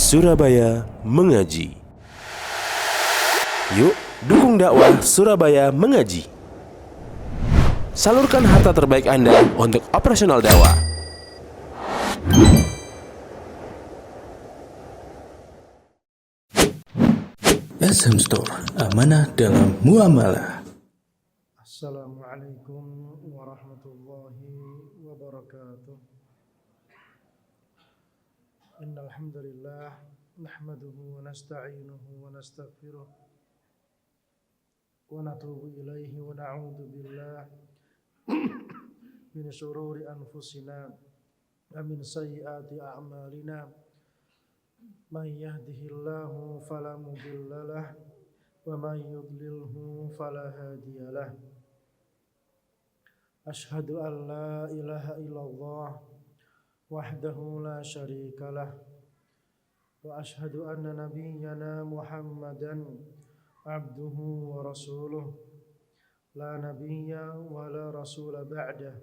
Surabaya Mengaji. Yuk, dukung dakwah Surabaya Mengaji. Salurkan harta terbaik Anda untuk operasional dakwah. SM Store, amanah dalam muamalah. Assalamualaikum warahmatullahi wabarakatuh. Innal hamdalillah nahmaduhu wa nasta'inuhu wa nastaghfiruh wa natubu ilaihi wa na'udzu billah min shururi anfusina wa min sayyiati a'malina. Man yahdihillahu fala mudhillalah wa man yudlilhu fala hadiyalah. Ashhadu an la ilaha illallah wahdahu la syarikalah wa ashhadu anna nabiyyana Muhammadan abduhu wa rasuluh la nabiyya wa la rasula ba'dah.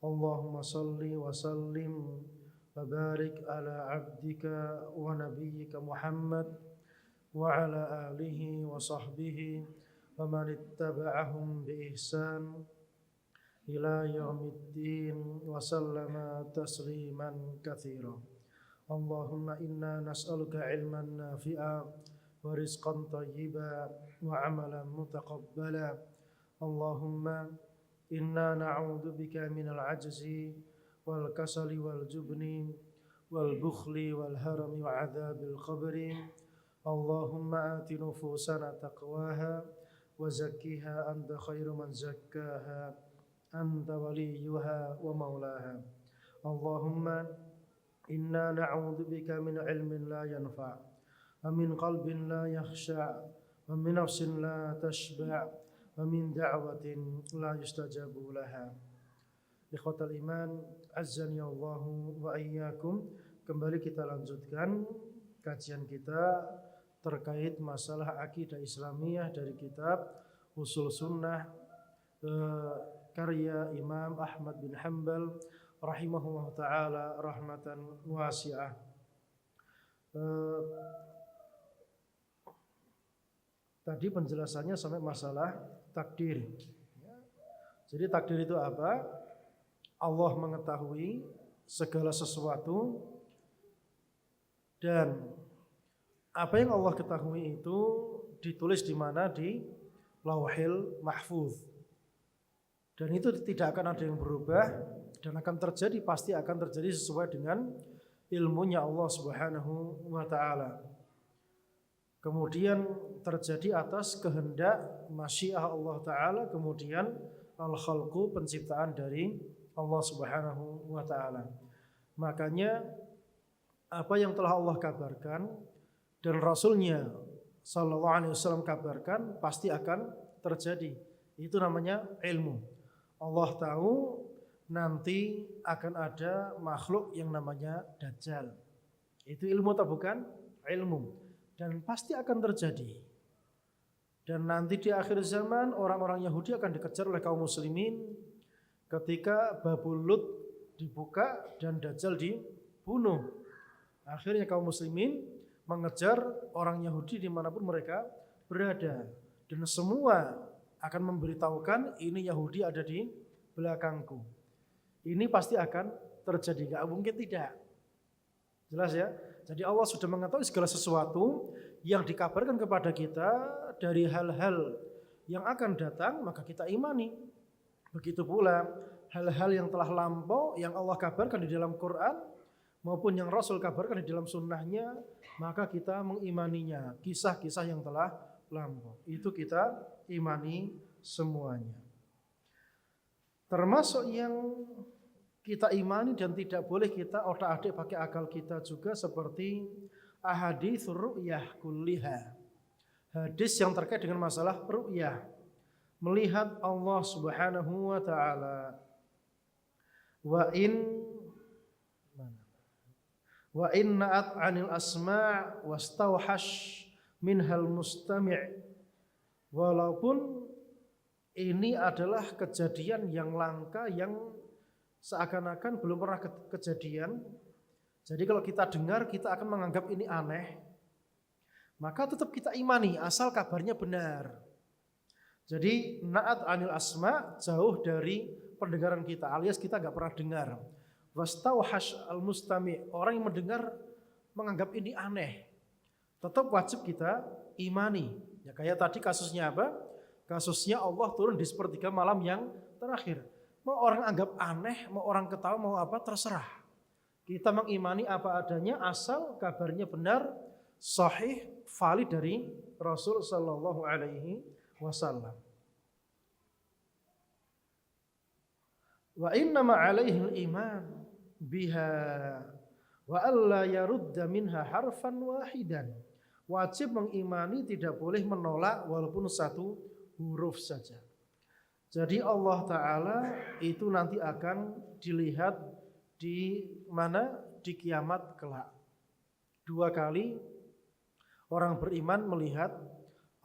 Allahumma salli wa sallim wa barik ala abdika wa nabiyyika Muhammad wa ala alihi wa sahbihi wa man ittaba'ahum bi ihsan ila yaumiddin wa sallama tasliman katsira. Allahumma inna nas'aluka ilman nafi'a wa rizqan thayyiba wa amalan mutaqabbala. Allahumma inna na'udzu bika minal ajzi wal kasali wal jubni wal bukhli wal harami wa adzabil qabri. Allahumma ati nufusana taqwaha wa zakkiha anta khairu man zakkaha anta waliyuha wa maulaha. Allahumma inna na'udzu bika min ilmin la yanfa' wa min qalbin la yakhsha' wa min nafsin la tashba' wa min da'watin la yustajabu laha. Ikhwatal iman, azzani Allahu wa iyyakum. Kembali kita lanjutkan kajian kita terkait masalah akidah Islamiyah dari kitab Ushul Sunnah karya Imam Ahmad bin Hanbal rahimahullah ta'ala rahmatan wasi'ah. Tadi penjelasannya sampai masalah takdir. Jadi takdir itu apa? Allah mengetahui segala sesuatu, dan apa yang Allah ketahui itu ditulis di mana? Di Lauhil Mahfuz. Dan itu tidak akan ada yang berubah, dan akan terjadi, pasti akan terjadi sesuai dengan ilmunya Allah Subhanahu wa ta'ala. Kemudian terjadi atas kehendak masyiah Allah ta'ala, kemudian al-khalqu, penciptaan dari Allah Subhanahu wa ta'ala. Makanya apa yang telah Allah kabarkan dan Rasulnya sallallahu alaihi wasallam kabarkan pasti akan terjadi. Itu namanya ilmu. Allah tahu nanti akan ada makhluk yang namanya Dajjal. Itu ilmu atau bukan? Ilmu. Dan pasti akan terjadi. Dan nanti di akhir zaman orang-orang Yahudi akan dikejar oleh kaum muslimin ketika Babul Lut dibuka dan Dajjal dibunuh. Akhirnya kaum muslimin mengejar orang Yahudi dimanapun mereka berada. Dan semua akan memberitahukan ini Yahudi ada di belakangku. Ini pasti akan terjadi, gak mungkin tidak. Jelas ya? Jadi Allah sudah mengetahui segala sesuatu yang dikabarkan kepada kita dari hal-hal yang akan datang, maka kita imani. Begitu pula hal-hal yang telah lampau yang Allah kabarkan di dalam Quran maupun yang Rasul kabarkan di dalam sunnahnya, maka kita mengimaninya. Kisah-kisah yang telah lampau itu kita imani semuanya. Termasuk yang kita imani dan tidak boleh kita otak-atik pakai akal kita juga seperti ahadits ru'yah kulliha. Hadis yang terkait dengan masalah ru'yah, melihat Allah Subhanahu wa ta'ala. Wa inna'at 'anil asma' wastawhash minhal mustami'. Walaupun ini adalah kejadian yang langka, yang seakan-akan belum pernah kejadian, Jadi kalau kita dengar, kita akan menganggap ini aneh, maka tetap kita imani asal kabarnya benar. Jadi na'at anil asma, jauh dari pendengaran kita, alias kita nggak pernah dengar. Wastauhash al-mustami, orang yang mendengar menganggap ini aneh, tetap wajib kita imani. Ya kayak tadi kasusnya apa? Kasusnya Allah turun di sepertiga malam yang terakhir. Mau orang anggap aneh, mau orang ketawa, mau apa, terserah. Kita mengimani apa adanya asal kabarnya benar, sahih, valid dari Rasul sallallahu alaihi wasallam. Wa innama alaihi iman biha wa alla yarudda minha harfan wahidan. Wajib mengimani, tidak boleh menolak walaupun satu huruf saja. Jadi Allah Ta'ala itu nanti akan dilihat di mana? Di kiamat kelak. 2 kali orang beriman melihat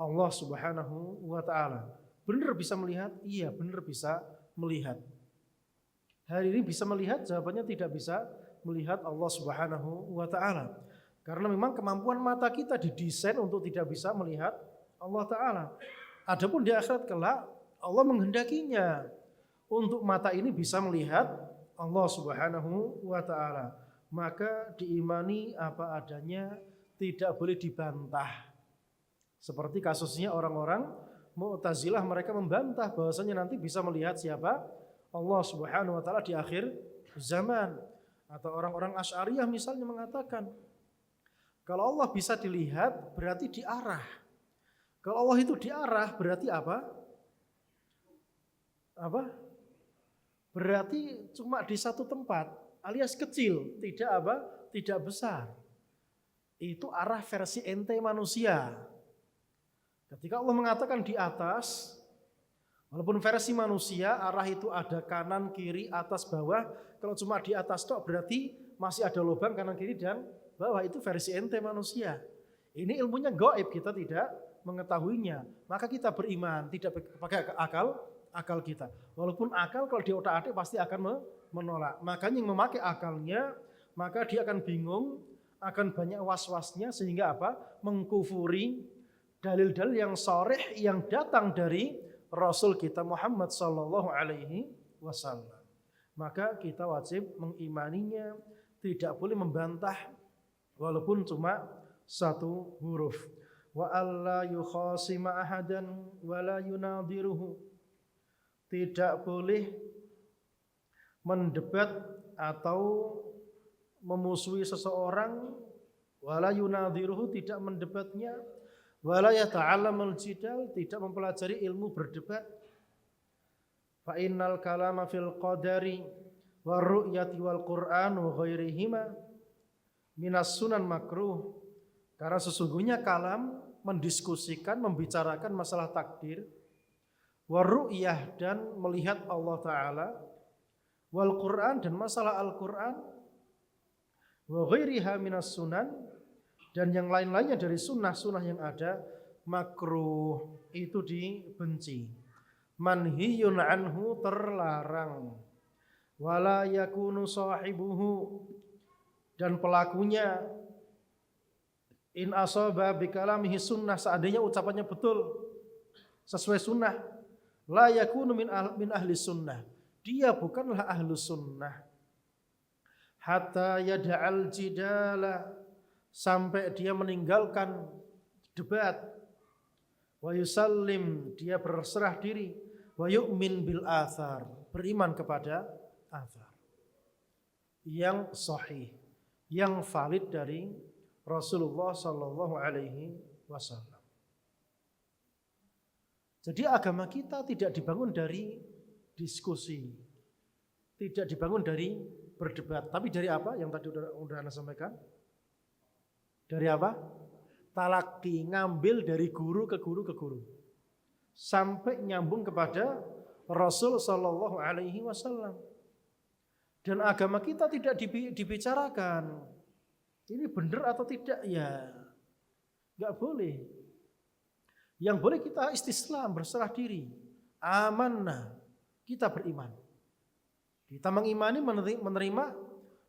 Allah Subhanahu wa Ta'ala. Benar bisa melihat? Iya, benar bisa melihat. Hari ini bisa melihat? Jawabannya tidak bisa melihat Allah Subhanahu wa Ta'ala. Karena memang kemampuan mata kita didesain untuk tidak bisa melihat Allah Ta'ala. Adapun di akhirat kelak, Allah menghendakinya untuk mata ini bisa melihat Allah Subhanahu wa Ta'ala. Maka diimani apa adanya, tidak boleh dibantah. Seperti kasusnya orang-orang Mu'tazilah, mereka membantah bahwasanya nanti bisa melihat siapa? Allah Subhanahu wa Ta'ala di akhir zaman. Atau orang-orang Asy'ariyah misalnya mengatakan, kalau Allah bisa dilihat berarti diarah. Kalau Allah itu diarah berarti apa? Apa? Berarti cuma di satu tempat, alias kecil, tidak apa? Tidak besar. Itu arah versi ente manusia. Ketika Allah mengatakan di atas, walaupun versi manusia, arah itu ada kanan, kiri, atas, bawah. Kalau cuma di atas tok berarti masih ada lubang kanan, kiri, dan bawah. Itu versi ente manusia. Ini ilmunya gaib, kita tidak mengetahuinya. Maka kita beriman, tidak pakai akal kita. Walaupun akal kalau di otak-atik pasti akan menolak. Makanya yang memakai akalnya, maka dia akan bingung, akan banyak was-wasnya, sehingga apa? Mengkufuri dalil-dalil yang sharih yang datang dari Rasul kita Muhammad sallallahu alaihi wasallam. Maka kita wajib mengimaninya, tidak boleh membantah walaupun cuma satu huruf. Wa alla yukhasima ahadan wa la yunadiruhu. Tidak boleh mendebat atau memusuhi seseorang, wala yunadiruhu, tidak mendebatnya, wala yata'allamul jidal, tidak mempelajari ilmu berdebat. Fa innal kalama fil qadari war ru'yati wal Qur'an wa ghairihima minas sunan makruh. Karena sesungguhnya kalam mendiskusikan, membicarakan masalah takdir, war ru'yah, dan melihat Allah Ta'ala, wal Qur'an, dan masalah Al-Qur'an, wa ghairiha minas sunan, dan yang lain-lainnya dari sunnah-sunnah yang ada, makruh, itu dibenci. Manhiyun anhu, terlarang. Wala yakunu sahibuhu, dan pelakunya, in asaba bikalamihi sunnah, seandainya ucapannya betul, sesuai sunnah, la yakunu min ahli sunnah, dia bukanlah ahlu sunnah. Hatta yada'al jidala, sampai dia meninggalkan debat, wa yusallim, dia berserah diri, wa yu'min bil athar, beriman kepada athar yang sahih, yang valid dari Rasulullah sallallahu alaihi wasallam. Jadi agama kita tidak dibangun dari diskusi, tidak dibangun dari berdebat, tapi dari apa? Yang tadi udah Anda sampaikan. Dari apa? Talaqi, ngambil dari guru ke guru ke guru, sampai nyambung kepada Rasul sallallahu alaihi wasallam. Dan agama kita tidak dibicarakan, ini benar atau tidak, ya nggak boleh. Yang boleh kita istislam, berserah diri, amanah, kita beriman, kita mengimani, menerima,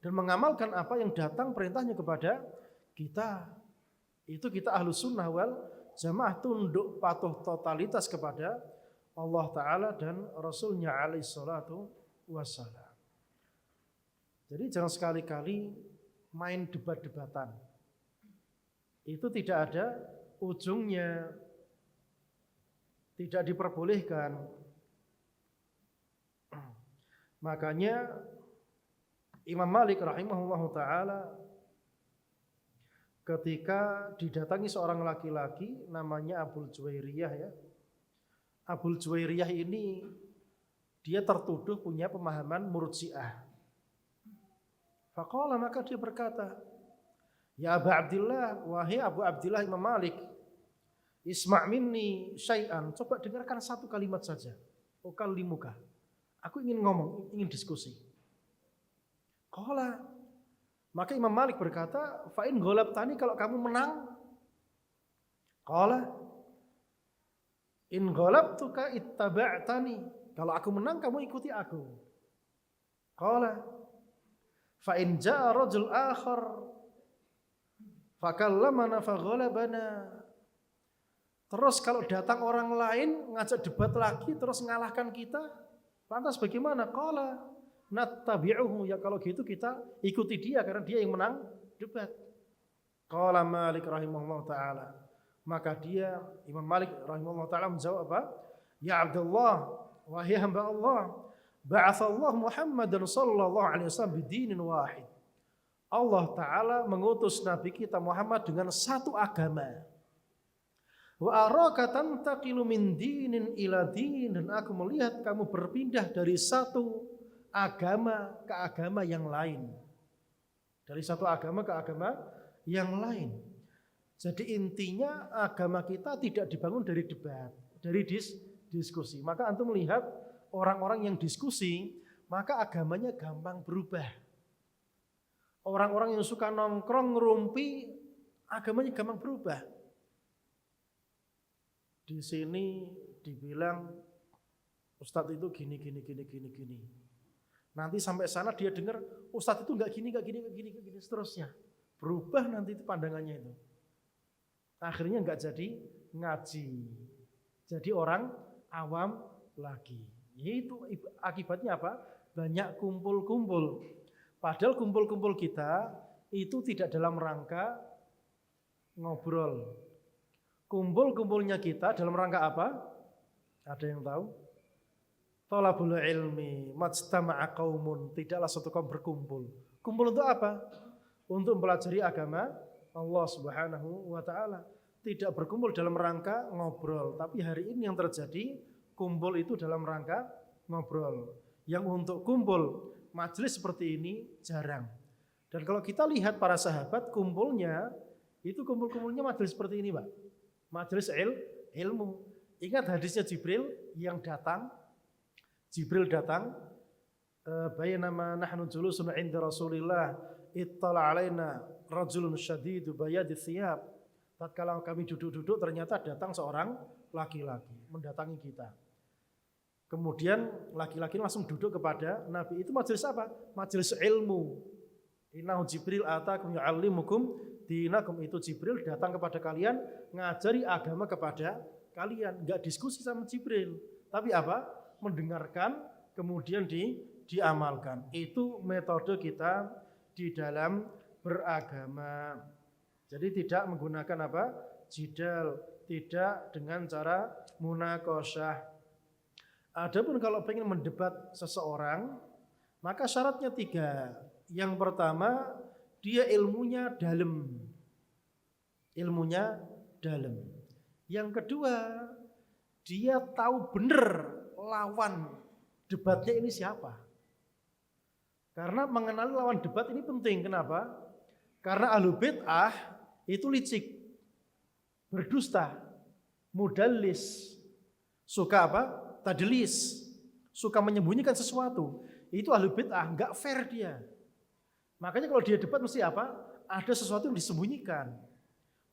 dan mengamalkan apa yang datang perintahnya kepada kita. Itu kita ahlus sunnah wal jamaah, tunduk patuh totalitas kepada Allah Ta'ala dan Rasulnya alaihi salatu wassalam. Jadi jangan sekali-kali main debat-debatan. Itu tidak ada ujungnya, tidak diperbolehkan. Makanya Imam Malik rahimahullahu ta'ala ketika didatangi seorang laki-laki namanya Abul Juwairiyah ya. Abul Juwairiyah ini dia tertuduh punya pemahaman Murji'ah. Faqala, maka dia berkata, ya Abu Abdillah, wahai Abu Abdillah Imam Malik, isma' minni syai'an, coba dengarkan satu kalimat saja. Ukallimuka, aku ingin ngomong, ingin diskusi. Qala, maka Imam Malik berkata, fa in ghalabtani, kalau kamu menang. Qala, in ghalabtuka ittaba'tani, kalau aku menang kamu ikuti aku. Qala, fa in ja'a rajul akhar fakallamana faghalabana. Terus kalau datang orang lain ngajak debat lagi terus ngalahkan kita, lantas bagaimana? Qala nattabi'uhu, ya kalau gitu kita ikuti dia karena dia yang menang debat. Qala Malik rahimahullah ta'ala, maka dia Imam Malik rahimahullah ta'ala menjawab apa? Ya Abdullah, wahai hamba Allah, ba'athallah Muhammadan sallallahu alaihi wasallam bidinin wahid. Allah Ta'ala mengutus Nabi kita Muhammad dengan satu agama. Wa araka tantaqilu min dinin ila din, dan aku melihat kamu berpindah dari satu agama ke agama yang lain. Dari satu agama ke agama yang lain. Jadi intinya agama kita tidak dibangun dari debat, dari diskusi. Maka antum melihat orang-orang yang diskusi, maka agamanya gampang berubah. Orang-orang yang suka nongkrong ngerumpi, agamanya gampang berubah. Di sini dibilang Ustadz itu gini. Nanti sampai sana dia dengar Ustadz itu enggak gini, seterusnya. Berubah nanti itu pandangannya itu. Akhirnya enggak jadi ngaji. Jadi orang awam lagi. Itu akibatnya apa? Banyak kumpul-kumpul. Padahal kumpul-kumpul kita itu tidak dalam rangka ngobrol. Kumpul-kumpulnya kita dalam rangka apa? Ada yang tahu? Thalabul ilmi, majtama'a qaumun, tidaklah suatu kaum berkumpul. Kumpul untuk apa? Untuk mempelajari agama Allah Subhanahu wa taala. Tidak berkumpul dalam rangka ngobrol, tapi hari ini yang terjadi kumpul itu dalam rangka ngobrol. Yang untuk kumpul majelis seperti ini jarang. Dan kalau kita lihat para sahabat kumpulnya, itu kumpulnya majelis seperti ini, Pak. Majelis ilmu. Ingat hadisnya Jibril yang datang. Jibril datang, bainama nahnu julusun 'inda Rasulillah, ittala 'alaina rajulun syadidu bayadits thiyab. Tatkala kami duduk-duduk ternyata datang seorang laki-laki mendatangi kita. Kemudian laki-laki langsung duduk kepada Nabi. Itu majelis apa? Majelis ilmu. Innahu Jibril atakum yu'allimukum dinakum. Itu Jibril datang kepada kalian, ngajari agama kepada kalian. Enggak diskusi sama Jibril, tapi apa? Mendengarkan, kemudian diamalkan. Itu metode kita di dalam beragama. Jadi tidak menggunakan apa? Jidal, tidak dengan cara munaqasyah. Adapun kalau pengen mendebat seseorang, maka syaratnya 3. Yang pertama, dia ilmunya dalam. Ilmunya dalam. Yang kedua, dia tahu benar lawan debatnya ini siapa. Karena mengenali lawan debat ini penting. Kenapa? Karena ahlu bid'ah itu licik, berdusta, mudallis, suka apa? Tadlis, suka menyembunyikan sesuatu. Itu ahlu bid'ah, enggak fair dia. Makanya kalau dia debat mesti apa? Ada sesuatu yang disembunyikan.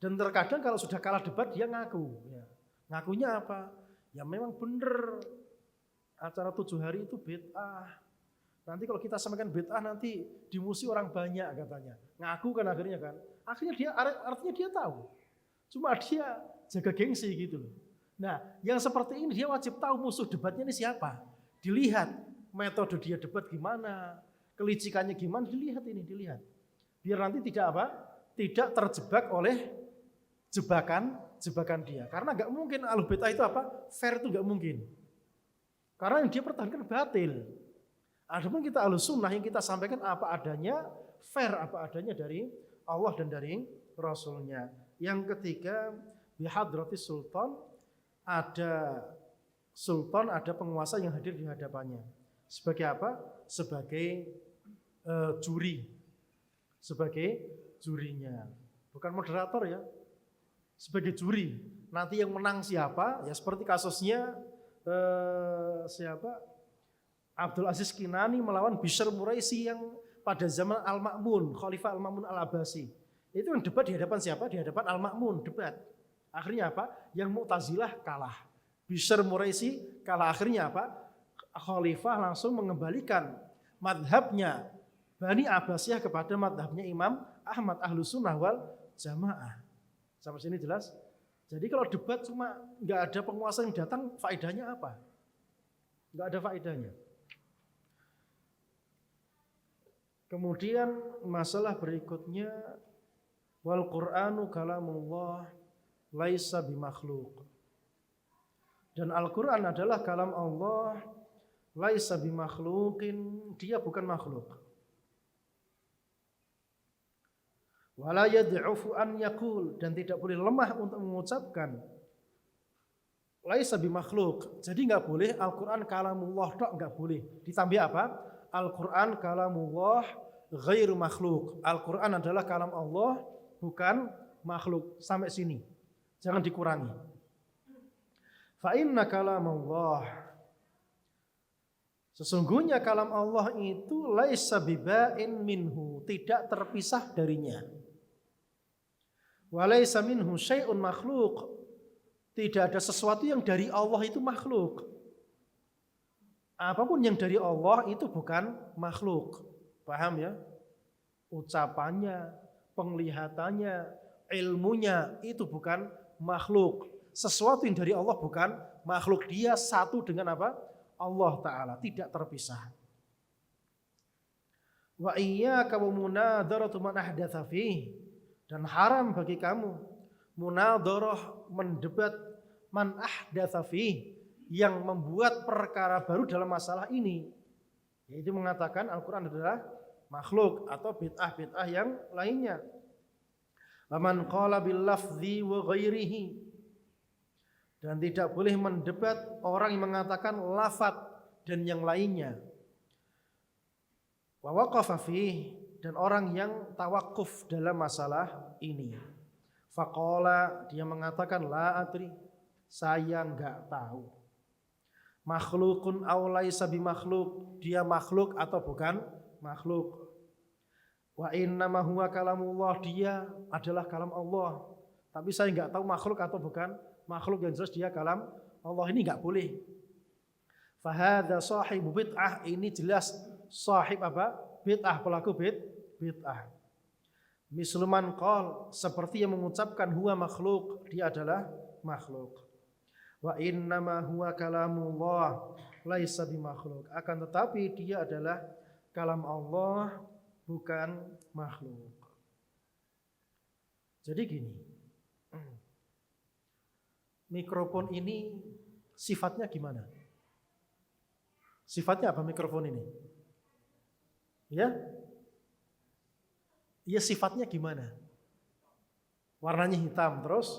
Dan terkadang kalau sudah kalah debat dia ngaku. Ya. Ngakunya apa? Ya memang benar. Acara 7 hari itu bid'ah. Nanti kalau kita sampaikan bid'ah nanti dimusuhi orang banyak katanya. Ngaku kan akhirnya kan. Akhirnya dia artinya dia tahu. Cuma dia jaga gengsi gitu loh. Nah, yang seperti ini dia wajib tahu musuh debatnya ini siapa. Dilihat metode dia debat gimana, kelicikannya gimana, dilihat. Biar nanti tidak apa? Tidak terjebak oleh jebakan dia. Karena nggak mungkin ahlul bid'ah itu apa? Fair itu nggak mungkin. Karena yang dia pertahankan batil. Adapun kita ahlus sunnah yang kita sampaikan apa adanya, fair apa adanya dari Allah dan dari Rasulnya. Yang ketiga, bihadratis sultan, ada penguasa yang hadir di hadapannya. Sebagai apa? Sebagai juri. Sebagai jurinya. Bukan moderator ya. Sebagai juri. Nanti yang menang siapa? Ya seperti kasusnya siapa? Abdul Aziz Kinani melawan Bishr Muraisi yang pada zaman Al-Ma'mun, Khalifah Al-Ma'mun Al-Abbasi. Itu yang debat di hadapan siapa? Di hadapan Al-Ma'mun, debat. Akhirnya apa? Yang Mu'tazilah kalah. Bishr Muraisi kalah. Akhirnya apa? Khalifah langsung mengembalikan madhabnya Bani Abbasiyah kepada madhabnya Imam Ahmad Ahlus Sunnah wal Jamaah. Sampai sini jelas? Jadi kalau debat cuma nggak ada penguasa yang datang, faedahnya apa? Nggak ada faedahnya. Kemudian masalah berikutnya, wal Qur'anu kalamullah laisa bimakhluq. Dan Al-Qur'an adalah kalam Allah, laisa bimakhluqin, dia bukan makhluk. Wala yad'ufu an yaqul, dan tidak boleh lemah untuk mengucapkan laisa bimakhluq. Jadi enggak boleh Al-Qur'an kalamullah tok, enggak boleh. Ditambah apa? Al-Qur'an kalamullah ghairu makhluk. Al-Qur'an adalah kalam Allah, bukan makhluk. Sampai sini. Jangan dikurangi. Fa inna kalamullah, sesungguhnya kalam Allah itu laisa biba'in minhu, tidak terpisah darinya. Wa laisa minhu syai'un makhluk, tidak ada sesuatu yang dari Allah itu makhluk. Apapun yang dari Allah itu bukan makhluk. Paham ya? Ucapannya, penglihatannya, ilmunya itu bukan makhluk. Sesuatu yang dari Allah bukan makhluk. Dia satu dengan apa? Allah Ta'ala, tidak terpisah. Wa iyyaka wa munadharatu man ahdatsa fihi, dan haram bagi kamu munadharah, mendebat man ahdatsa fihi, yang membuat perkara baru dalam masalah ini, yaitu mengatakan Al-Quran adalah makhluk atau bid'ah-bid'ah yang lainnya. Waman qala bil lafzi wa ghairihi, dan tidak boleh mendebat orang yang mengatakan lafaz dan yang lainnya. Wa waqafa fihi, dan orang yang tawakuf dalam masalah ini. Faqala, dia mengatakan la adri, saya enggak tahu. Makhlukun aw laisa bimakhluk, dia makhluk atau bukan makhluk. Wa innama huwa kalamullah, dia adalah kalam Allah. Tapi saya enggak tahu makhluk atau bukan makhluk, yang jelas dia kalam Allah. Ini enggak boleh. Fahadha sahibu bid'ah, ini jelas sahib apa? Bid'ah, pelaku bid'ah. Misluman qol, seperti yang mengucapkan huwa makhluk, dia adalah makhluk. Wa innama huwa kalamullah laisa bimakhluk, akan tetapi dia adalah kalam Allah, bukan makhluk. Jadi gini, mikrofon ini sifatnya gimana? Sifatnya apa mikrofon ini? Ya? Ya sifatnya gimana? Warnanya hitam, terus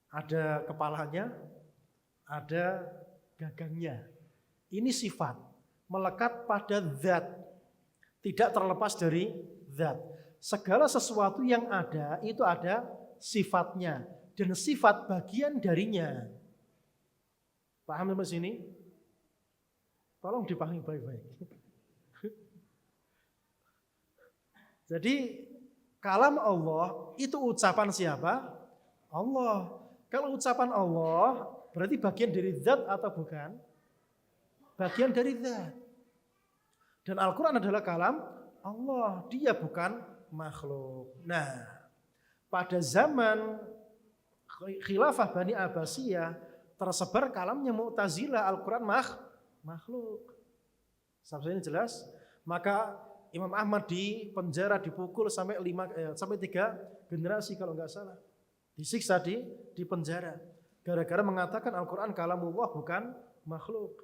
ada kepalanya, ada gagangnya. Ini sifat, melekat pada zat, tidak terlepas dari zat. Segala sesuatu yang ada itu ada sifatnya, dan sifat bagian darinya. Paham sampai sini? Tolong dipahami baik-baik. Jadi kalam Allah itu ucapan siapa? Allah. Kalau ucapan Allah berarti bagian dari zat atau bukan? bagian dari zat. Dan Al-Quran adalah kalam Allah, dia bukan makhluk. Nah, pada zaman khilafah Bani Abbasiyah tersebar kalamnya Mu'tazilah, Al-Quran makhluk. Sampai ini jelas? Maka Imam Ahmad di penjara, dipukul sampai 3 generasi kalau nggak salah. Disiksa di penjara. Gara-gara mengatakan Al-Quran kalamullah bukan makhluk.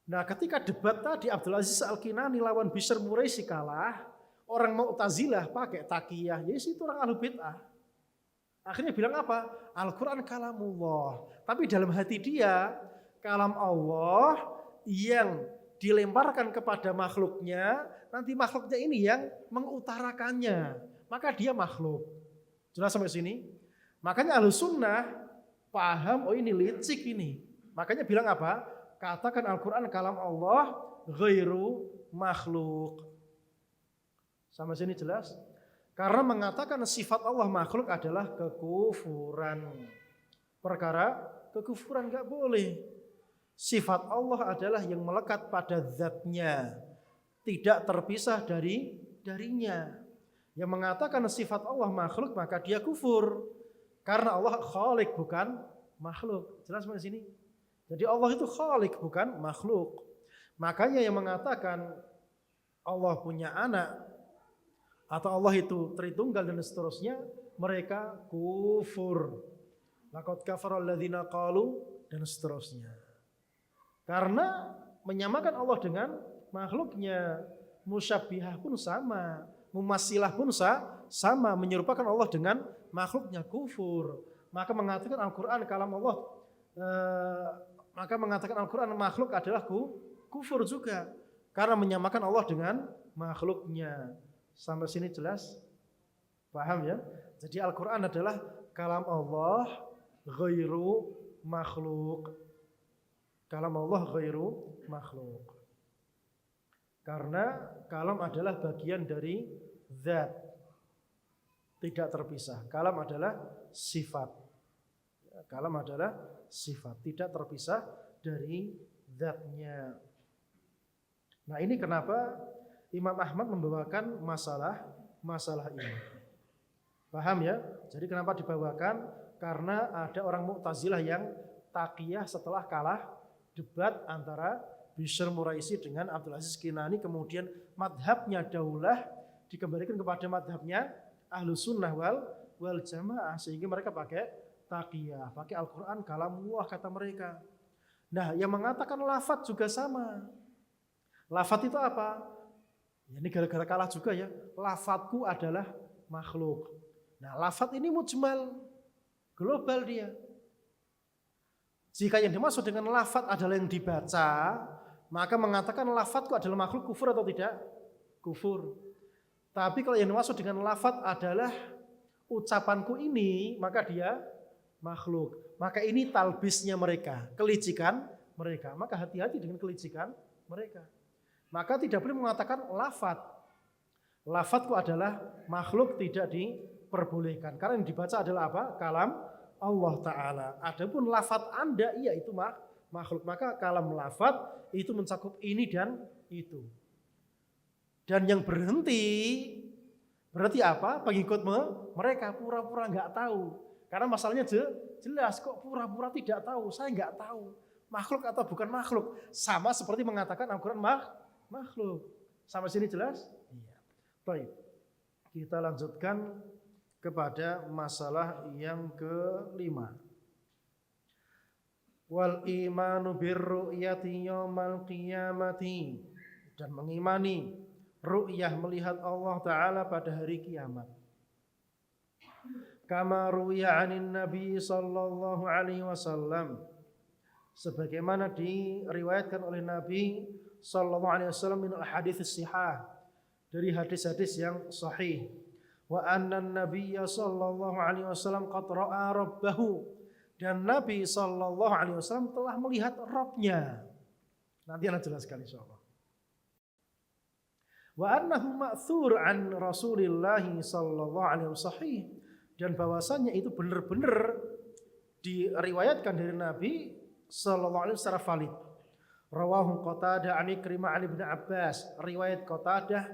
Nah, ketika debat tadi Abdul Aziz Al-Kinani lawan Bishr Muraisi kalah, orang Mu'tazilah pakai taqiyah, ya itu orang Ahlul Bid'ah. Akhirnya bilang apa? Al-Quran kalamullah. Tapi dalam hati dia, kalam Allah yang dilemparkan kepada makhluknya, nanti makhluknya ini yang mengutarakannya. Maka dia makhluk. Jelas sampai sini? Makanya Ahlus Sunnah paham, oh ini licik ini. Makanya bilang apa? Katakan Al-Quran kalam Allah ghairu makhluk. Sampai sini jelas? Karena mengatakan sifat Allah makhluk adalah kekufuran. Perkara kekufuran gak boleh. Sifat Allah adalah yang melekat pada zatnya, tidak terpisah darinya. Yang mengatakan sifat Allah makhluk maka dia kufur. Karena Allah khalik bukan makhluk. Jelas sampai sini? Jadi Allah itu khalik bukan makhluk. Makanya yang mengatakan Allah punya anak atau Allah itu Tritunggal dan seterusnya, mereka kufur. Laqad kafara alladzina qalu dan seterusnya. Karena menyamakan Allah dengan makhluknya, musyabbihah pun sama, mumassilah pun sama, menyerupakan Allah dengan makhluknya, kufur. Maka mengatakan Al-Quran kalam Allah, maka mengatakan Al-Quran makhluk adalah kufur juga. Karena menyamakan Allah dengan makhluknya. Sampai sini jelas? Paham ya? Jadi Al-Quran adalah kalam Allah ghairu makhluk. Kalam Allah ghairu makhluk. Karena kalam adalah bagian dari zat. Tidak terpisah. Kalam adalah sifat. Kalam adalah sifat. Tidak terpisah dari zatnya. Nah ini kenapa Imam Ahmad membawakan masalah ini. Paham ya? Jadi kenapa dibawakan? Karena ada orang Mu'tazilah yang taqiyah setelah kalah debat antara Bishr Muraisi dengan Abdul Aziz Kinani, kemudian madhabnya daulah dikembalikan kepada madhabnya Ahlus Sunnah wal Jamaah, sehingga mereka pakai taqiyah, pakai Al-Quran kalamullah kata mereka. Nah yang mengatakan lafadz juga sama. Lafadz itu apa? Ya, ini gara-gara kalah juga ya. Lafadku adalah makhluk. Nah lafadz ini mujmal, global dia. Jika yang dimaksud dengan lafadz adalah yang dibaca, maka mengatakan lafadku adalah makhluk, kufur atau tidak? Kufur. Tapi kalau yang dimaksud dengan lafadz adalah ucapanku ini, maka dia makhluk. Maka ini talbisnya mereka, kelicikan mereka. Maka hati-hati dengan kelicikan mereka. Maka tidak boleh mengatakan lafadz. Lafadzku adalah makhluk, tidak diperbolehkan. Karena yang dibaca adalah apa? Kalam Allah Ta'ala. Adapun lafadz Anda, iya itu makhluk. Maka kalam lafadz itu mencakup ini dan itu. Dan yang berarti apa? Pengikut mereka pura-pura nggak tahu. Karena masalahnya jelas, kok pura-pura tidak tahu. Saya nggak tahu makhluk atau bukan makhluk. Sama seperti mengatakan Al-Quran makhluk. Sampai sini jelas? Iya. Baik. Kita lanjutkan kepada masalah yang kelima. Wal imanu birru'yati yaumal qiyamati, dan mengimani ru'yah melihat Allah Ta'ala pada hari kiamat. Kama ru'ya 'anin Nabi sallallahu alaihi wasallam, sebagaimana diriwayatkan oleh Nabi sallallahu alaihi wasallam min al-hadits as-sihah, dari hadis-hadis yang sahih. Wa anna an-nabiyya sallallahu alaihi wasallam qad ra'a rabbahu, dan Nabi sallallahu alaihi wasallam telah melihat Rabbnya. Nanti akan jelaskan insyaallah. Wa annahu ma'thur an Rasulillah sallallahu alaihi wasallam, dan bahwasannya itu benar-benar diriwayatkan dari Nabi sallallahu alaihi wasallam secara valid. Rawahu Qatadah an Ikrimah an Ibnu Abbas. Riwayat Qatadah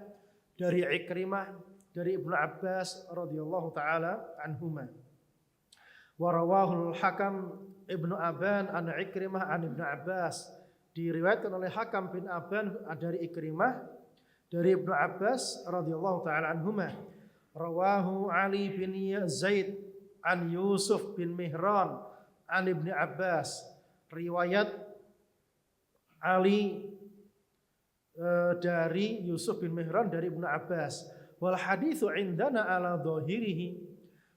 dari Ikrimah dari Ibnu Abbas radhiyallahu taala anhuma. Wa rawahu al-Hakam Ibnu Aban an Ikrimah an Ibnu Abbas. Diriwayatkan oleh Hakam bin Aban dari Ikrimah dari Ibnu Abbas radhiyallahu taala anhuma. Rawahu Ali bin Zaid an Yusuf bin Mihran an Ibnu Abbas. Riwayat Ali dari Yusuf bin Mihran dari Ibnu Abbas. Wal haditsu indana ala dhahirihi,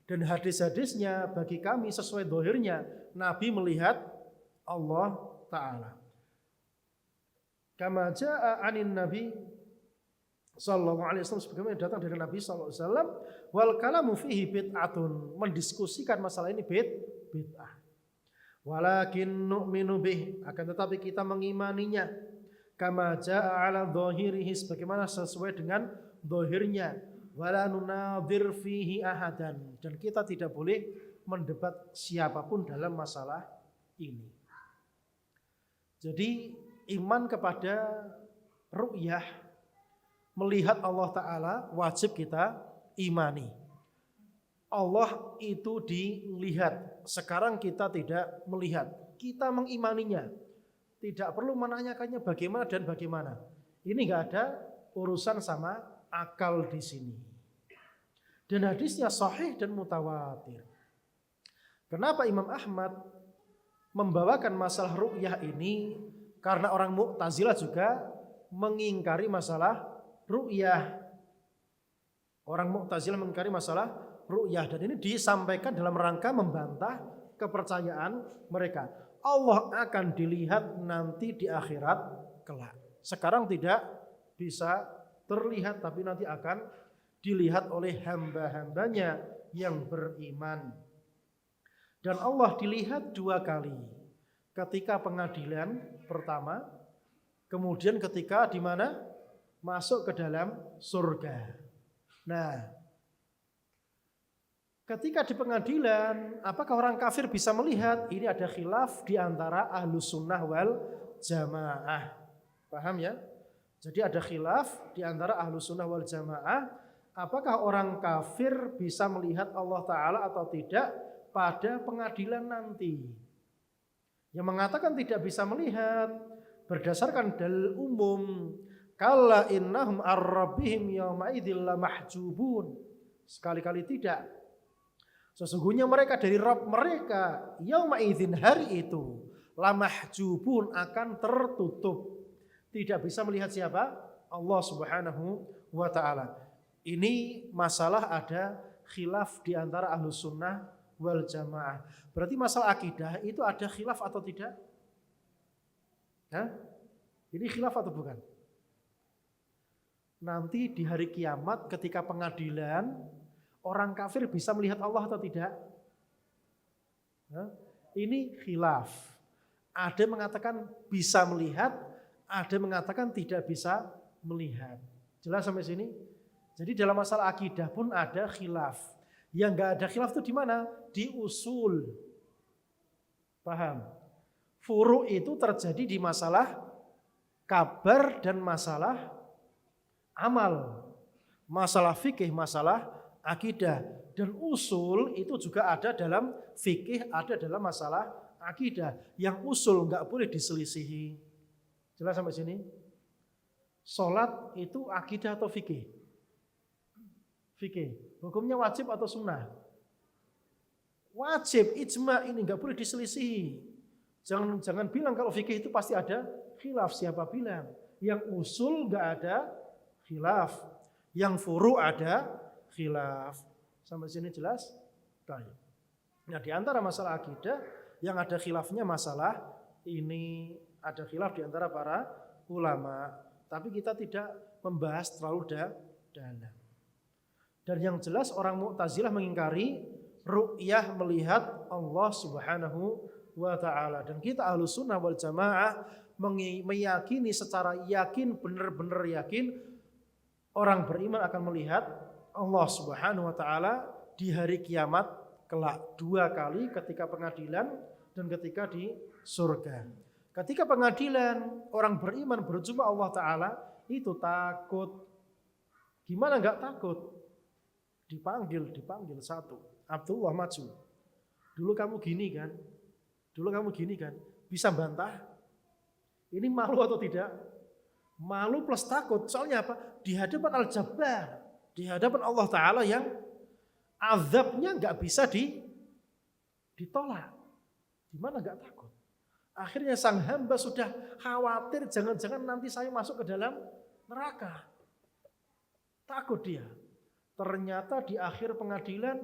dan hadis-hadisnya bagi kami sesuai dhahirnya Nabi melihat Allah Ta'ala. Kama jaa anin Nabi sallallahu alaihi wasallam, sebagaimana datang dari Nabi sallallahu alaihi wasallam. Wal kalamu fihi bid'atun, mendiskusikan masalah ini bid'ah. Walakin nu'minu bih, akan tetapi kita mengimaninya. Kama jaa ala dhahirihi, sebagaimana sesuai dengan dhahirnya. Wala nunadir fihi ahadan, dan kita tidak boleh mendebat siapapun dalam masalah ini. Jadi iman kepada ru'yah, melihat Allah Ta'ala, wajib kita imani. Allah itu dilihat, sekarang kita tidak melihat, kita mengimaninya. Tidak perlu menanyakannya bagaimana dan bagaimana. Ini enggak ada urusan sama akal di sini. Dan hadisnya sahih dan mutawatir. Kenapa Imam Ahmad membawakan masalah ru'yah ini? Karena orang Mu'tazilah juga mengingkari masalah ru'yah. Orang Mu'tazilah mengingkari masalah ru'yah, dan ini disampaikan dalam rangka membantah kepercayaan mereka. Allah akan dilihat nanti di akhirat kelak. Sekarang tidak bisa terlihat, tapi nanti akan dilihat oleh hamba-hambanya yang beriman. Dan Allah dilihat dua kali. Ketika pengadilan pertama, kemudian ketika di mana? Masuk ke dalam surga. Nah, ketika di pengadilan, apakah orang kafir bisa melihat? Ini ada khilaf di antara Ahlus Sunnah wal Jamaah. Paham ya? Jadi ada khilaf di antara Ahlus Sunnah wal Jamaah. Apakah orang kafir bisa melihat Allah Ta'ala atau tidak pada pengadilan nanti? Yang mengatakan tidak bisa melihat berdasarkan dalil umum. Kalla innahum ar-rabbihim yawma idzil lamahjubun. Sekali-kali tidak. Sesungguhnya mereka dari Rabb mereka yauma idzin, hari itu, lamahjubun, akan tertutup. Tidak bisa melihat siapa? Allah Subhanahu wa taala. Ini masalah ada khilaf di antara Ahlus Sunnah wal Jamaah. Berarti masalah akidah itu ada khilaf atau tidak? Hah? Ini khilaf atau bukan? Nanti di hari kiamat ketika pengadilan, orang kafir bisa melihat Allah atau tidak? Ini khilaf. Ada yang mengatakan bisa melihat, ada yang mengatakan tidak bisa melihat. Jelas sampai sini? Jadi dalam masalah akidah pun ada khilaf. Yang enggak ada khilaf itu di mana? Di usul. Paham? Furu' itu terjadi di masalah kabar dan masalah amal. Masalah fikih, masalah akidah. Dan usul itu juga ada dalam fikih, ada dalam masalah akidah. Yang usul enggak boleh diselisihi. Jelas sampai sini? Salat itu akidah atau fikih? Fikih. Hukumnya wajib atau sunnah? Wajib, ijma, ini enggak boleh diselisihi. Jangan bilang kalau fikih itu pasti ada khilaf. Siapa bilang? Yang usul enggak ada khilaf. Yang furu' ada khilaf. Sampai sini jelas? Baik. Nah, di antara masalah akidah yang ada khilafnya masalah ini, ada khilaf di antara para ulama. Tapi kita tidak membahas terlalu dalam. Dan yang jelas orang Mu'tazilah mengingkari ru'yah, melihat Allah Subhanahu wa ta'ala. Dan kita Ahlus Sunnah wal Jamaah meyakini secara yakin, benar-benar yakin, orang beriman akan melihat Allah Subhanahu wa ta'ala di hari kiamat kelak, dua kali, ketika pengadilan dan ketika di surga. Ketika pengadilan orang beriman berjumpa Allah Ta'ala itu takut. Gimana enggak takut? Dipanggil satu. Abdullah maju. Dulu kamu gini kan? Bisa bantah? Ini malu atau tidak? Malu plus takut. Soalnya apa? Di hadapan Al-Jabbar. Di hadapan Allah Ta'ala yang azabnya enggak bisa ditolak. Gimana enggak takut? Akhirnya sang hamba sudah khawatir jangan-jangan nanti saya masuk ke dalam neraka. Takut dia. Ternyata di akhir pengadilan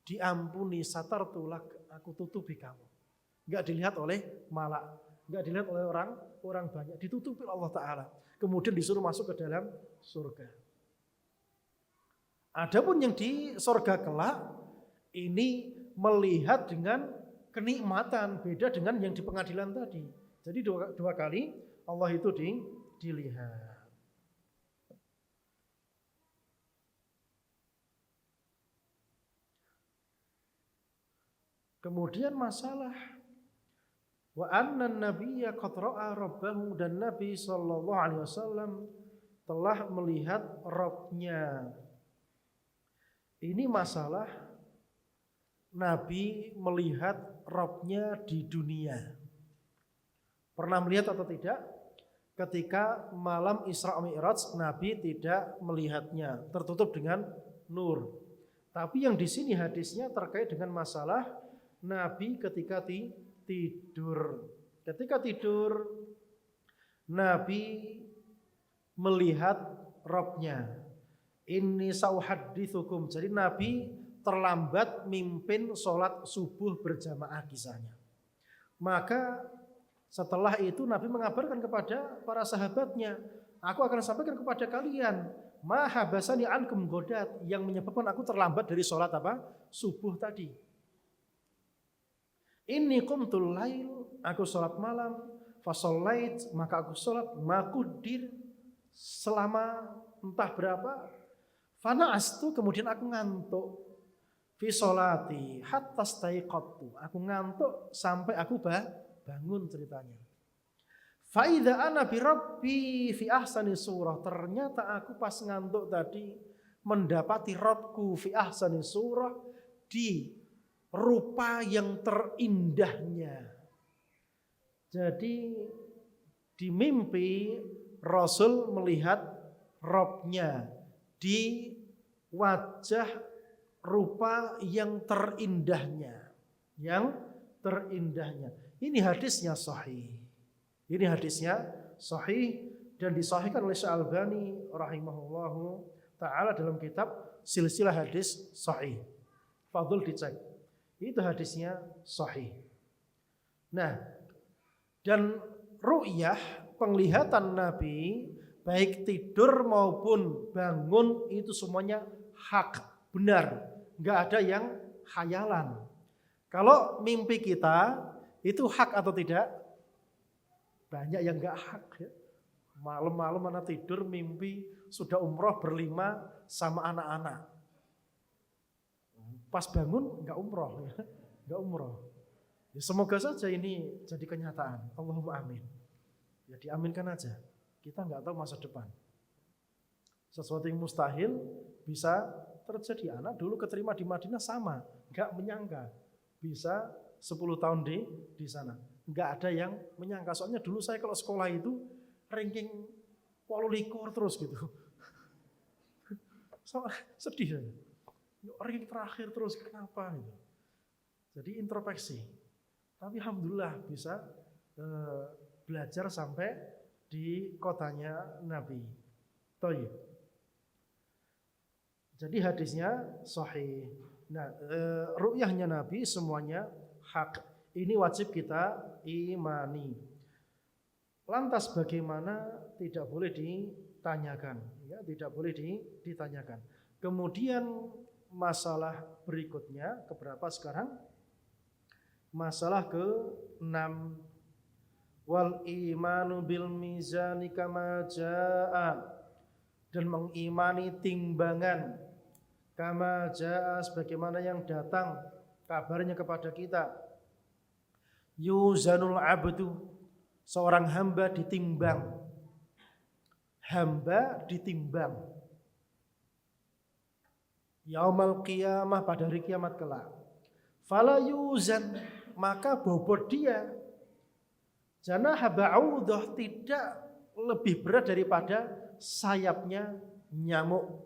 diampuni, satartulak, aku tutupi kamu. Enggak dilihat oleh malak, enggak dilihat oleh orang banyak, ditutupi Allah Ta'ala. Kemudian disuruh masuk ke dalam surga. Adapun yang di surga kelak ini melihat dengan kenikmatan, beda dengan yang di pengadilan tadi. Jadi dua kali Allah itu dilihat. Kemudian masalah wa anna nabiyya qad ra'a rabbahu, dan Nabi sallallahu alaihi wasallam telah melihat Rabb-nya. Ini masalah Nabi melihat Rabb-nya di dunia. Pernah melihat atau tidak? Ketika malam Isra Mi'raj, Nabi tidak melihatnya, tertutup dengan nur. Tapi yang di sini hadisnya terkait dengan masalah Nabi ketika tidur. Ketika tidur, Nabi melihat Rabb-nya. Inni sauhadditsukum. Jadi Nabi terlambat mimpin sholat subuh berjamaah kisahnya. Maka setelah itu Nabi mengabarkan kepada para sahabatnya, aku akan sampaikan kepada kalian, ma habasani ankum godat, yang menyebabkan aku terlambat dari sholat subuh tadi. Inni qumtul lail, aku sholat malam, fasallait, maka aku sholat makudir selama entah berapa, fana'astu, kemudian aku ngantuk. Fi sholati hatta staiqattu, aku ngantuk sampai aku bangun ceritanya. Fa idza ana bi rabbi fi ahsani surah, ternyata aku pas ngantuk tadi mendapati Rabbku fi ahsani surah, di rupa yang terindahnya. Jadi di mimpi Rasul melihat Rabb-nya di wajah rupa yang terindahnya, Ini hadisnya sahih. Dan disahihkan oleh Syekh Albani rahimahullahu taala dalam kitab Silsilah Hadis Sahih. Fadhul dicek. Itu hadisnya sahih. Nah, dan ru'yah, penglihatan Nabi baik tidur maupun bangun itu semuanya hak, benar, nggak ada yang khayalan. Kalau mimpi kita itu hak atau tidak? Banyak yang nggak hak ya. Malam-malam mana tidur mimpi sudah umroh berlima sama anak-anak. Pas bangun nggak umroh, ya. Nggak umroh. Ya, semoga saja ini jadi kenyataan. Allahumma amin. Ya diaminkan aja. Kita nggak tahu masa depan. Sesuatu yang mustahil bisa terjadi. Anak dulu keterima di Madinah sama, nggak menyangka bisa 10 tahun di sana. Nggak ada yang menyangka. Soalnya dulu saya kalau sekolah itu ranking 28 terus gitu. So, sedih saya. Ranking terakhir terus, kenapa gitu. Jadi introspeksi. Tapi alhamdulillah bisa belajar sampai di kotanya Nabi. Thayyib. Jadi hadisnya sahih. Nah, ru'yahnya Nabi semuanya hak. Ini wajib kita imani. Lantas bagaimana? Tidak boleh ditanyakan, ya, tidak boleh ditanyakan. Kemudian masalah berikutnya keberapa sekarang? Masalah ke-6. Wal imanu bil mizani kama jaa, dan mengimani timbangan kama jaa sebagaimana yang datang kabarnya kepada kita. Yuzanul abdu, Seorang hamba ditimbang. Hamba ditimbang. Yaumal qiyamah, pada hari kiamat kelak. Fala yuzan, maka bobot dia. Janaha ba'udah, tidak lebih berat daripada sayapnya nyamuk.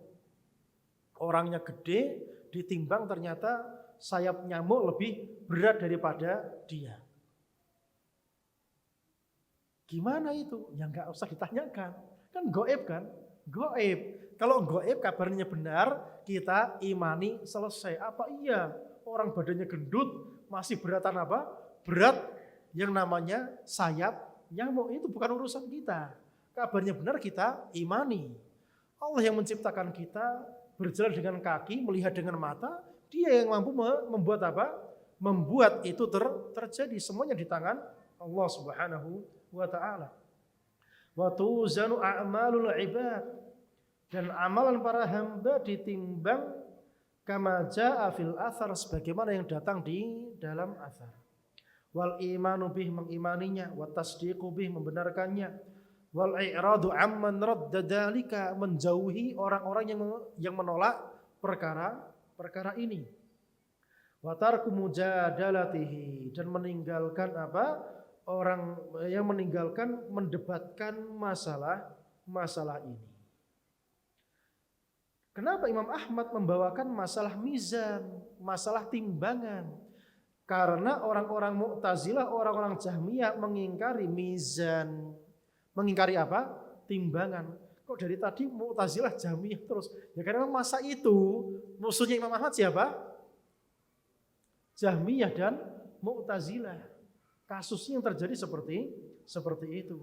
Orangnya gede, ditimbang ternyata sayap nyamuk lebih berat daripada dia. Gimana itu? Ya nggak usah ditanyakan. Kan goib kan? Goib. Kalau goib kabarnya benar, kita imani selesai. Apa iya orang badannya gendut masih beratan apa? Berat yang namanya sayap nyamuk, itu bukan urusan kita. Kabarnya benar kita imani. Allah yang menciptakan kita, berjalan dengan kaki, melihat dengan mata, dia yang mampu membuat apa? Membuat itu terjadi. Semuanya di tangan Allah Subhanahu wa ta'ala. Wa tuzanu a'malul ibad, dan amalan para hamba ditimbang kama jaa fil athar, sebagaimana yang datang di dalam athar. Wal imanu bih, mengimaninya, wa tasdiqu bih, membenarkannya, wal i'radu amman radda dzalika, menjauhi orang-orang yang menolak perkara ini. Wa tarku mujadalatihi, dan meninggalkan apa? Orang yang meninggalkan mendebatkan masalah ini. Kenapa Imam Ahmad membawakan masalah mizan, masalah timbangan? Karena orang-orang Mu'tazilah, orang-orang Jahmiyah mengingkari mizan. Mengingkari apa? Timbangan. Kok dari tadi Mu'tazilah, Jahmiyah terus? Ya karena masa itu musuhnya Imam Ahmad siapa? Jahmiyah dan Mu'tazilah. Kasusnya yang terjadi seperti itu.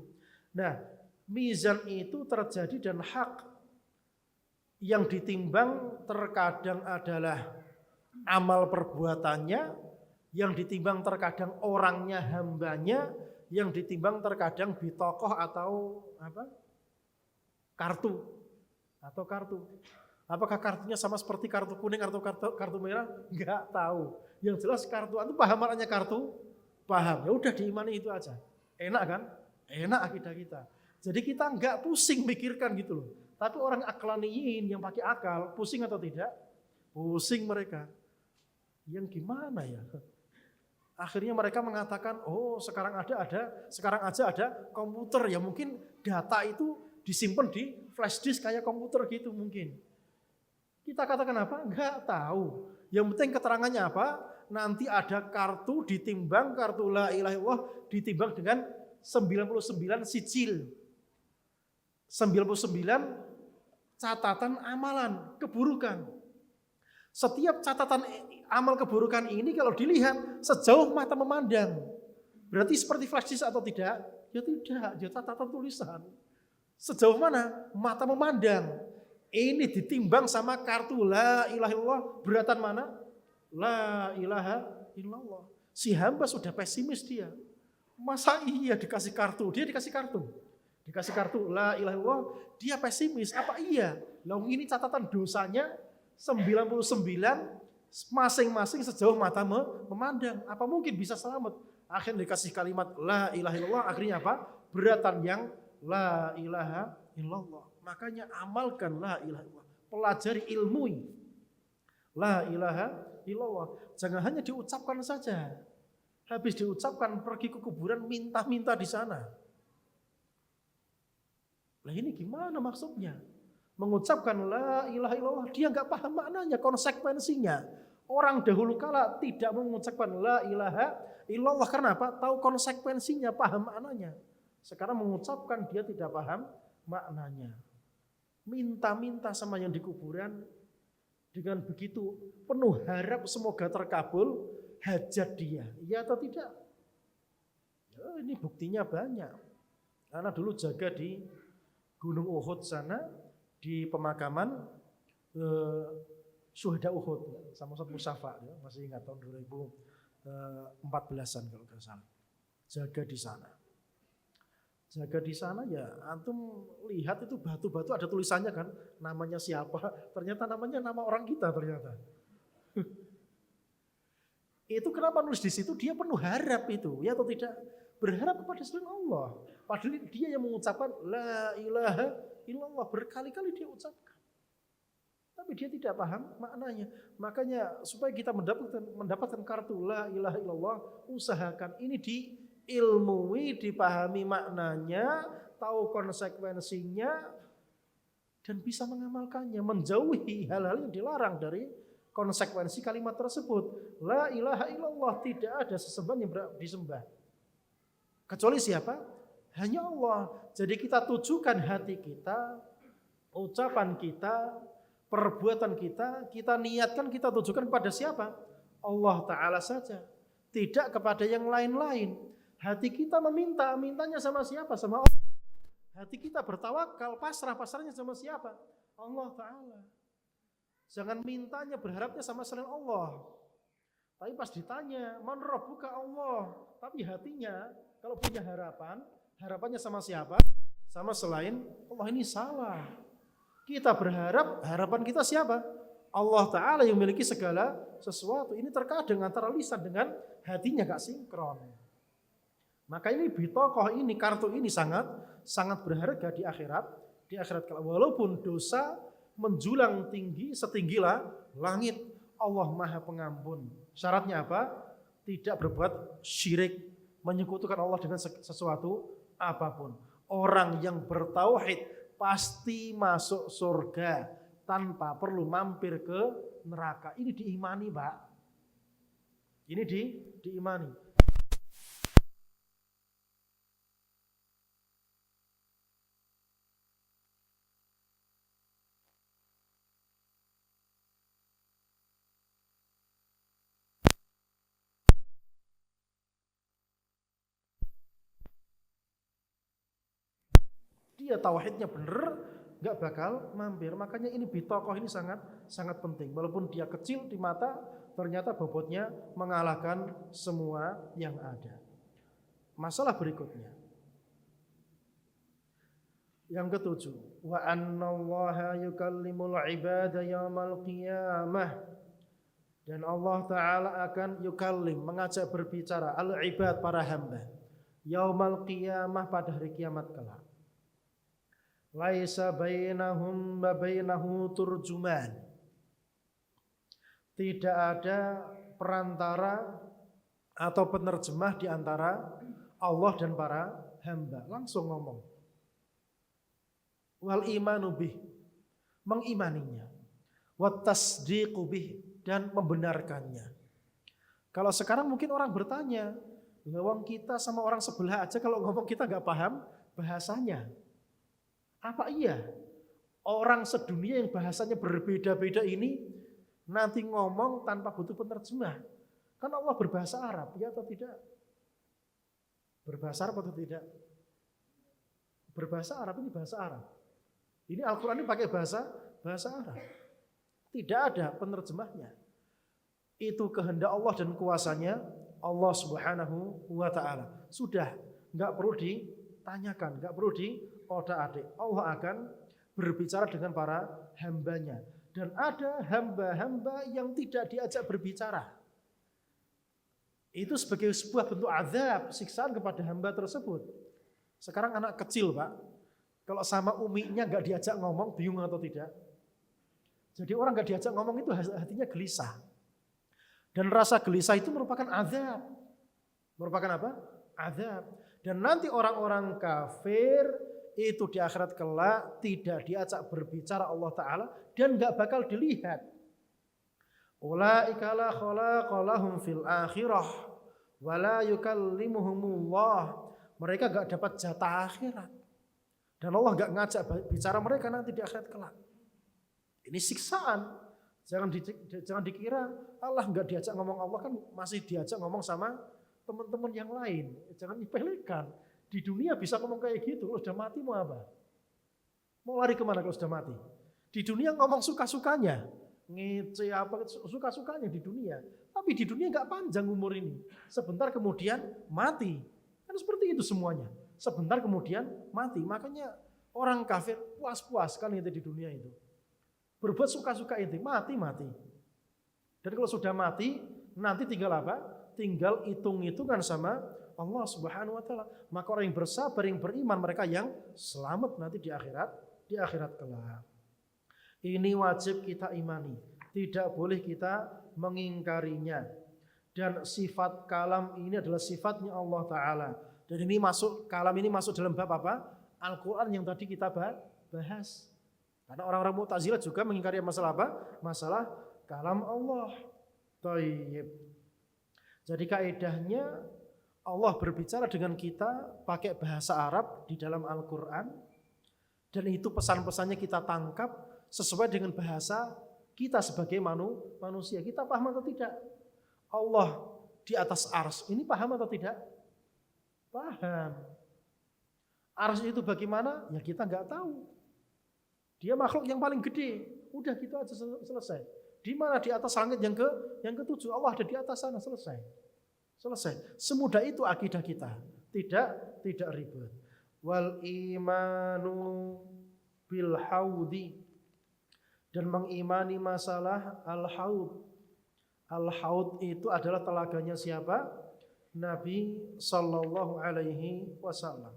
Nah, mizan itu terjadi dan hak yang ditimbang terkadang adalah amal perbuatannya, yang ditimbang terkadang orangnya, hambanya, yang ditimbang terkadang bitokoh atau apa? Kartu. Apakah kartunya sama seperti kartu kuning atau kartu merah? Enggak tahu. Yang jelas kartu, itu paham maknanya kartu? Paham. Ya udah diimani itu aja. Enak kan? Enak akidah kita. Jadi kita enggak pusing mikirkan gitu loh. Tapi orang aklaniyin yang pakai akal, pusing atau tidak? Pusing mereka. Yang gimana ya? Akhirnya mereka mengatakan, oh sekarang aja ada komputer. Ya mungkin data itu disimpan di flash disk kayak komputer gitu mungkin. Kita katakan apa? Enggak tahu. Yang penting keterangannya apa? Nanti ada kartu ditimbang, kartu la ilaha illallah ditimbang dengan 99 sijil. 99 catatan amalan, keburukan. Setiap catatan amal keburukan ini kalau dilihat sejauh mata memandang, berarti seperti flash disk atau tidak? Ya tidak, ya catatan tulisan. Sejauh mana? Mata memandang. Ini ditimbang sama kartu la ilaha illallah, beratan mana? La ilaha illallah. Si hamba sudah pesimis dia. Masa iya dikasih kartu? Dia dikasih kartu. Dikasih kartu la ilaha illallah, dia pesimis. Apa iya? Lalu ini catatan dosanya 99 masing-masing sejauh mata memandang. Apa mungkin bisa selamat? Akhirnya dikasih kalimat la ilaha illallah, akhirnya apa? Beratan yang la ilaha illallah. Makanya amalkan la ilaha illallah. Pelajari, ilmui la ilaha illallah. Jangan hanya diucapkan saja. Habis diucapkan pergi ke kuburan minta-minta di sana. Lah ini gimana maksudnya? Mengucapkan la ilaha illallah, dia nggak paham maknanya, konsekuensinya. Orang dahulu kala tidak mengucapkan la ilaha illallah karena apa? Tahu konsekuensinya, paham maknanya. Sekarang mengucapkan dia tidak paham maknanya. Minta-minta sama yang di kuburan, dengan begitu penuh harap semoga terkabul hajat dia. Iya atau tidak? Ya, ini buktinya banyak. Karena dulu jaga di Gunung Uhud sana, di pemakaman Syuhada Uhud, sama Ustaz Musafa, ya, masih ingat tahun 2014-an kalau nggak salah. Jaga di sana. Jaga di sana ya, antum lihat itu batu-batu ada tulisannya kan, namanya siapa? Ternyata namanya nama orang kita ternyata. Itu kenapa nulis di situ? Dia penuh harap itu, ya atau tidak? berharap kepada selain Allah. Padahal dia yang mengucapkan la ilaha illallah, berkali-kali dia ucapkan. Tapi dia tidak paham maknanya. Makanya supaya kita mendapatkan kartu la ilaha illallah, usahakan ini diilmui, dipahami maknanya, tahu konsekuensinya, dan bisa mengamalkannya, menjauhi hal-hal yang dilarang dari konsekuensi kalimat tersebut. La ilaha illallah, tidak ada sesembahan yang disembah kecuali siapa? Hanya Allah. Jadi kita tujukan hati kita, ucapan kita, perbuatan kita, kita niatkan, kita tujukan kepada siapa? Allah Ta'ala saja. Tidak kepada yang lain-lain. Hati kita mintanya sama siapa? Sama Allah. Hati kita bertawakal, pasrahnya sama siapa? Allah Ta'ala. Jangan mintanya, berharapnya sama selain Allah. Tapi pas ditanya, man rabbuka Allah. Tapi hatinya, kalau punya harapannya sama siapa? Sama selain Allah, ini salah. Kita berharap, harapan kita siapa? Allah Ta'ala yang memiliki segala sesuatu. Ini terkadang antara lisan dengan hatinya gak sinkron. Maka ini bitokoh ini, kartu ini sangat berharga di akhirat. Di akhirat walaupun dosa menjulang tinggi setinggilah langit, Allah Maha Pengampun. Syaratnya apa? Tidak berbuat syirik, menyekutukan Allah dengan sesuatu apapun. Orang yang bertauhid pasti masuk surga tanpa perlu mampir ke neraka. Ini diimani, Pak. Ini diimani. Dia tauhidnya benar, nggak bakal mampir. Makanya ini bitokoh ini sangat penting. Walaupun dia kecil di mata, ternyata bobotnya mengalahkan semua yang ada. Masalah berikutnya. Yang ketujuh, wa annallaha yukallimul ibada yaumal qiyamah. Dan Allah Ta'ala akan yukallim, mengajak berbicara al-ibad, para hamba. Yaumal qiyamah, pada hari kiamat kelak. Laisa bainahum wa bainahu turjuman. Tidak ada perantara atau penerjemah di antara Allah dan para hamba. Langsung ngomong. Wal imanu bih, mengimaninya. Wat tasdiqu bih, dan membenarkannya. Kalau sekarang mungkin orang bertanya, lawang kita sama orang sebelah aja kalau ngomong kita nggak paham bahasanya. Apa iya orang sedunia yang bahasanya berbeda-beda ini nanti ngomong tanpa butuh penerjemah? Kan Allah berbahasa Arab, ya atau tidak? Berbahasa Arab atau tidak? Berbahasa Arab, ini bahasa Arab. Ini Al-Quran ini pakai bahasa Arab. Tidak ada penerjemahnya. Itu kehendak Allah dan kuasanya Allah Subhanahu wa Ta'ala. Sudah, nggak perlu ditanyakan, nggak perlu oda-adik. Allah akan berbicara dengan para hambanya. Dan ada hamba-hamba yang tidak diajak berbicara. Itu sebagai sebuah bentuk azab, siksaan kepada hamba tersebut. Sekarang anak kecil, Pak, kalau sama uminya nggak diajak ngomong, bingung atau tidak? Jadi orang nggak diajak ngomong itu hatinya gelisah. Dan rasa gelisah itu merupakan azab. Merupakan apa? Azab. Dan nanti orang-orang kafir itu di akhirat kelak tidak diajak berbicara Allah Ta'ala dan gak bakal dilihat. Ulaika la khalaqa lahum fil akhirah wa la yukallimuhumullah. Mereka gak dapat jatah akhirat. Dan Allah gak ngajak bicara mereka nanti di akhirat kelak. Ini siksaan. Jangan dikira Allah gak diajak ngomong, Allah kan masih diajak ngomong sama teman-teman yang lain. Jangan dipelekan. Di dunia bisa ngomong kayak gitu, kalau sudah mati mau apa? Mau lari kemana kalau sudah mati? Di dunia ngomong suka-sukanya, ngece apa suka-sukanya di dunia. Tapi di dunia nggak panjang umur ini. Sebentar kemudian mati. Kan seperti itu semuanya. Sebentar kemudian mati. Makanya orang kafir puas-puas kan itu di dunia itu. Berbuat suka-suka itu, mati. Dan kalau sudah mati, nanti tinggal apa? Tinggal hitung-hitungan sama Allah Subhanahu wa taala. Maka orang yang bersabar, yang beriman, mereka yang selamat nanti di akhirat kelak. Ini wajib kita imani. Tidak boleh kita mengingkarinya. Dan sifat kalam ini adalah sifatnya Allah Ta'ala. Dan kalam ini masuk dalam bab apa? Al-Quran yang tadi kita bahas. Karena orang-orang Mu'tazilah juga mengingkari masalah apa? Masalah kalam Allah. Tayyib. Jadi kaedahnya Allah berbicara dengan kita pakai bahasa Arab di dalam Al-Quran. Dan itu pesan-pesannya kita tangkap sesuai dengan bahasa kita sebagai manusia. Kita paham atau tidak? Allah di atas ars. Ini paham atau tidak? Paham. Ars itu bagaimana? Ya kita nggak tahu. Dia makhluk yang paling gede. Udah gitu aja selesai. Di mana? Di atas langit yang ketujuh. Allah ada di atas sana. Selesai. Semudah itu akidah kita. Tidak ribet. Wal imanu bil haudi. Dan mengimani masalah al-haud. Al-haud itu adalah telaganya siapa? Nabi sallallahu alaihi wasallam.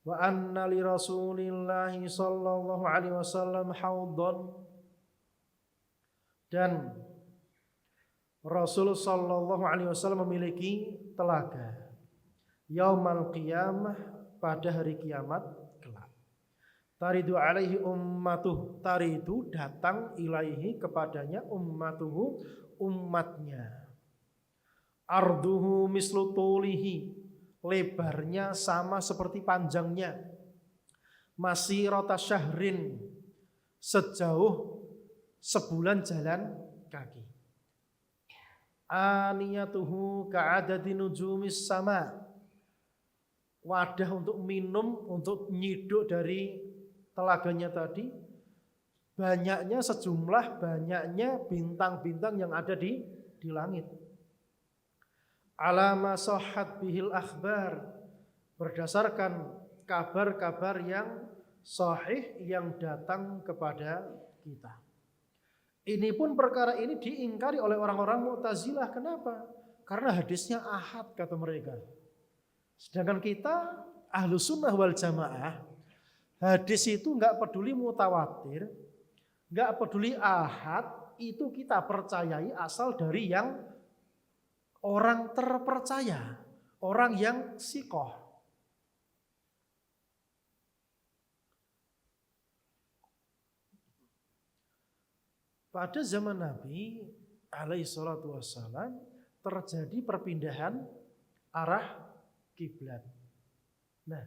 Wa anna li Rasulillahi sallallahu alaihi wasallam haudun. Dan Rasul sallallahu alaihi wasallam memiliki telaga. Yaumal qiyamah, pada hari kiamat kelak. Taridu alaihi ummatuh. Taridu datang ilaihi kepadanya ummatuhu, umatnya. Arduhu mislu tulihi. Lebarnya sama seperti panjangnya. Masirata syahrin. Sejauh sebulan jalan kaki. Aniyatuhu ka'adadi nujumis sama. Wadah untuk minum, untuk nyiduk dari telaganya tadi, banyaknya bintang-bintang yang ada di langit. Alama sahhat bihil akhbar, berdasarkan kabar-kabar yang sahih yang datang kepada kita. Ini pun perkara ini diingkari oleh orang-orang Mu'tazilah. Kenapa? Karena hadisnya ahad kata mereka. Sedangkan kita Ahlus Sunnah wal Jamaah, hadis itu nggak peduli mutawatir, nggak peduli ahad, itu kita percayai asal dari yang orang terpercaya, orang yang sikoh. Pada zaman Nabi alaihi salatu wassalam terjadi perpindahan arah kiblat. Nah,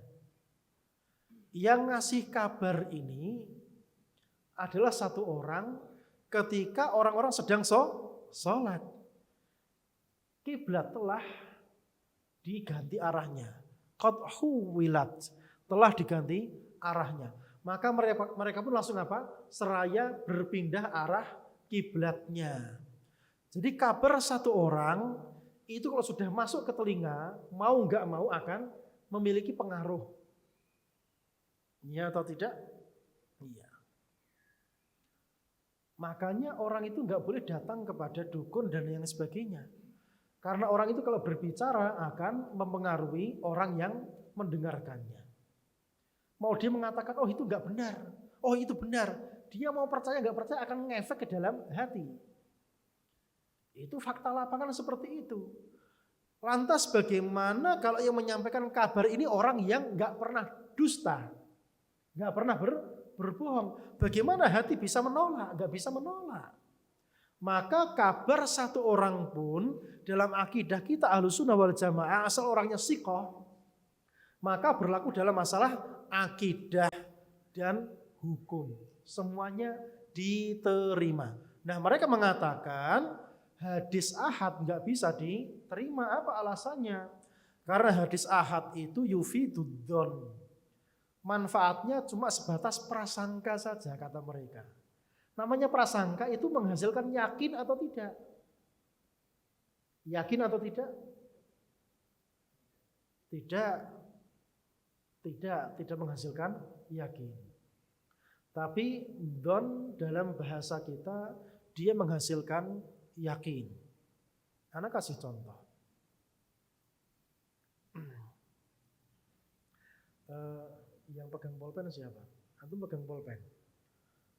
yang ngasih kabar ini adalah satu orang ketika orang-orang sedang sholat. Kiblat telah diganti arahnya. Qad huwilat, telah diganti arahnya. Maka mereka pun langsung apa? Seraya berpindah arah kiblatnya. Jadi kabar satu orang itu kalau sudah masuk ke telinga, mau nggak mau akan memiliki pengaruh. Iya atau tidak? Iya. Makanya orang itu nggak boleh datang kepada dukun dan yang sebagainya. Karena orang itu kalau berbicara akan mempengaruhi orang yang mendengarkannya. Mau dia mengatakan, oh itu nggak benar, oh itu benar. Dia mau percaya nggak percaya akan ngefek ke dalam hati. Itu fakta lapangan seperti itu. Lantas bagaimana kalau yang menyampaikan kabar ini orang yang nggak pernah dusta, nggak pernah berbohong? Bagaimana hati bisa menolak? Nggak bisa menolak. Maka kabar satu orang pun dalam akidah kita Ahlus Sunnah wal Jamaah asal orangnya siqah, maka berlaku dalam masalah akidah dan hukum. Semuanya diterima. Nah mereka mengatakan hadis ahad nggak bisa diterima. Apa alasannya? Karena hadis ahad itu yufidudzon. Manfaatnya cuma sebatas prasangka saja kata mereka. Namanya prasangka itu menghasilkan yakin atau tidak? Yakin atau tidak? Tidak menghasilkan yakin. Tapi don dalam bahasa kita dia menghasilkan yakin. Anak kasih contoh. Yang pegang pulpen siapa? Antum pegang pulpen.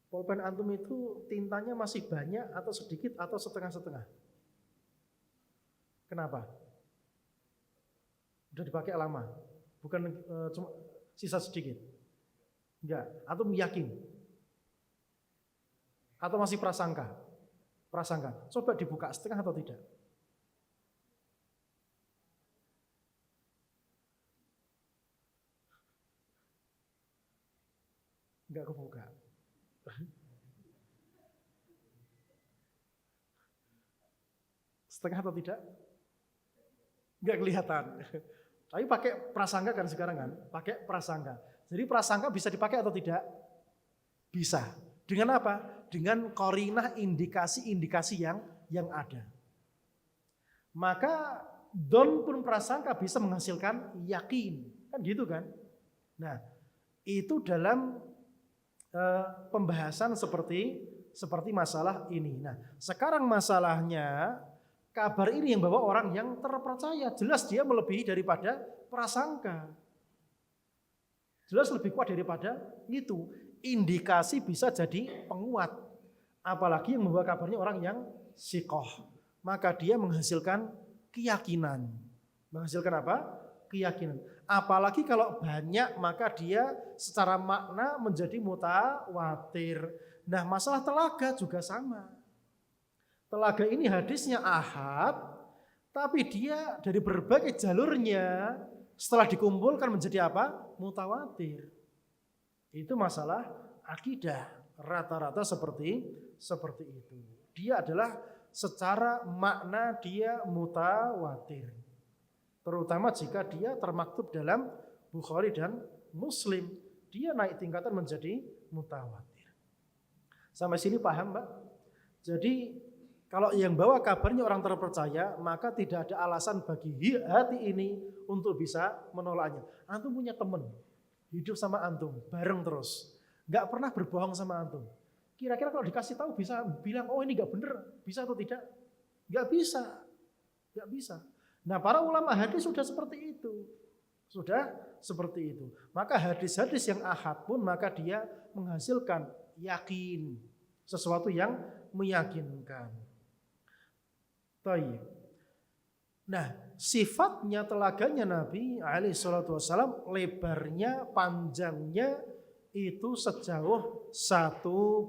Pulpen antum itu tintanya masih banyak atau sedikit atau setengah-setengah? Kenapa? Udah dipakai lama, bukan cuma sisa sedikit. Enggak, antum yakin? Atau masih prasangka? Prasangka. Coba dibuka setengah atau tidak? Enggak kebuka. Setengah atau tidak? Enggak kelihatan. Tapi pakai prasangka kan sekarang kan? Pakai prasangka. Jadi prasangka bisa dipakai atau tidak? Bisa. Dengan apa? Dengan qarinah indikasi-indikasi yang ada. Maka don pun prasangka bisa menghasilkan yakin. Kan gitu kan? Nah, itu dalam pembahasan seperti masalah ini. Nah, sekarang masalahnya kabar ini yang bawa orang yang terpercaya. Jelas dia melebihi daripada prasangka. Jelas lebih kuat daripada itu. Indikasi bisa jadi penguat. Apalagi yang membawa kabarnya orang yang siqoh. Maka dia menghasilkan keyakinan. Menghasilkan apa? Keyakinan. Apalagi kalau banyak, maka dia secara makna menjadi mutawatir. Nah, masalah telaga juga sama. Telaga ini hadisnya ahad, tapi dia dari berbagai jalurnya setelah dikumpulkan menjadi apa? Mutawatir. Itu masalah akidah. Rata-rata seperti itu. Dia adalah secara makna dia mutawatir. Terutama jika dia termaktub dalam Bukhari dan Muslim. Dia naik tingkatan menjadi mutawatir. Sampai sini paham, Mbak? Jadi kalau yang bawa kabarnya orang terpercaya, maka tidak ada alasan bagi hati ini untuk bisa menolaknya. Antum punya teman, hidup sama antum, bareng terus. Nggak pernah berbohong sama antum. Kira-kira kalau dikasih tahu bisa bilang, oh ini nggak bener, bisa atau tidak? Nggak bisa. Nggak bisa. Nah, para ulama hadis sudah seperti itu. Sudah seperti itu. Maka hadis-hadis yang ahad pun maka dia menghasilkan yakin. Sesuatu yang meyakinkan. Taib. Nah, sifatnya telaganya Nabi SAW lebarnya, panjangnya itu sejauh 1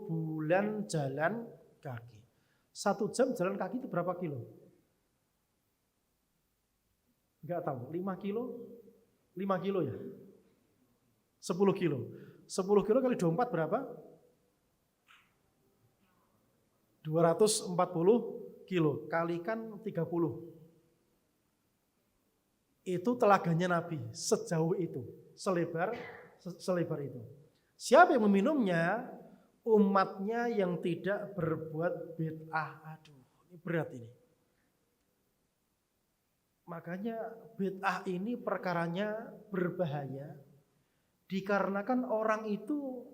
bulan jalan kaki. 1 jam jalan kaki itu berapa kilo? Enggak tahu, 5 kilo? 5 kilo ya? 10 kilo. 10 kilo kali 24 berapa? 240 kilo. Kalikan 30. Itu telaganya Nabi. Sejauh itu. Selebar itu. Siapa yang meminumnya? Umatnya yang tidak berbuat bid'ah. Aduh, ini berat ini. Makanya bid'ah ini perkaranya berbahaya. Dikarenakan orang itu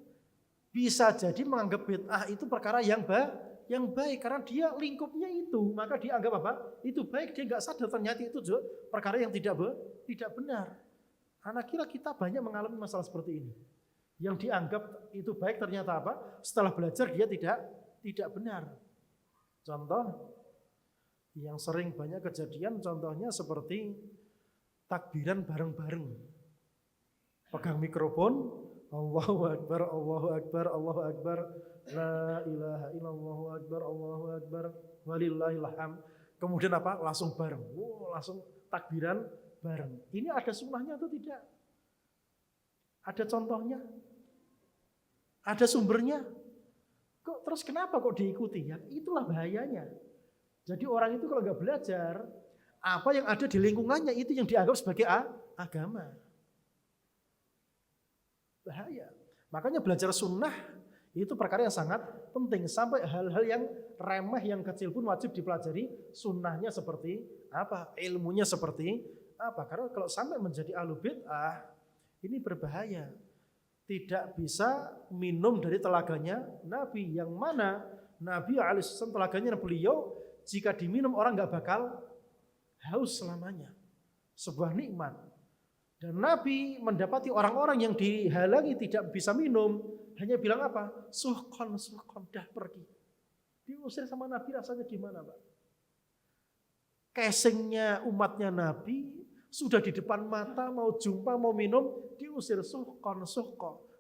bisa jadi menganggap bid'ah itu perkara yang baik. Karena dia lingkupnya itu. Maka dia anggap apa? Itu baik. Dia nggak sadar ternyata itu juga perkara yang tidak benar. Anak kira kita banyak mengalami masalah seperti ini. Yang dianggap itu baik ternyata apa? Setelah belajar dia tidak benar. Contoh yang sering banyak kejadian, contohnya seperti takbiran bareng-bareng. Pegang mikrofon, Allahu Akbar, Allahu Akbar, Allahu Akbar, La ilaha illallah, Allahu Akbar, walillahil hamd. Kemudian apa? Langsung bareng. Langsung takbiran bareng. Ini ada sunnahnya atau tidak? Ada contohnya? Ada sumbernya? Terus kenapa kok diikuti? Ya, itulah bahayanya. Jadi orang itu kalau nggak belajar, apa yang ada di lingkungannya itu yang dianggap sebagai agama. Bahaya. Makanya belajar sunnah itu perkara yang sangat penting. Sampai hal-hal yang remeh, yang kecil pun wajib dipelajari. Sunnahnya seperti apa? Ilmunya seperti apa? Karena kalau sampai menjadi ahlu bid'ah, ini berbahaya. Tidak bisa minum dari telaganya Nabi. Yang mana Nabi alaihissalam telaganya beliau, jika diminum orang nggak bakal haus selamanya. Sebuah nikmat. Dan Nabi mendapati orang-orang yang dihalangi tidak bisa minum, hanya bilang apa? Suhkon, dah pergi. Diusir sama Nabi rasanya gimana, Pak? Casingnya umatnya Nabi sudah di depan mata, mau jumpa, mau minum, diusir suhkon,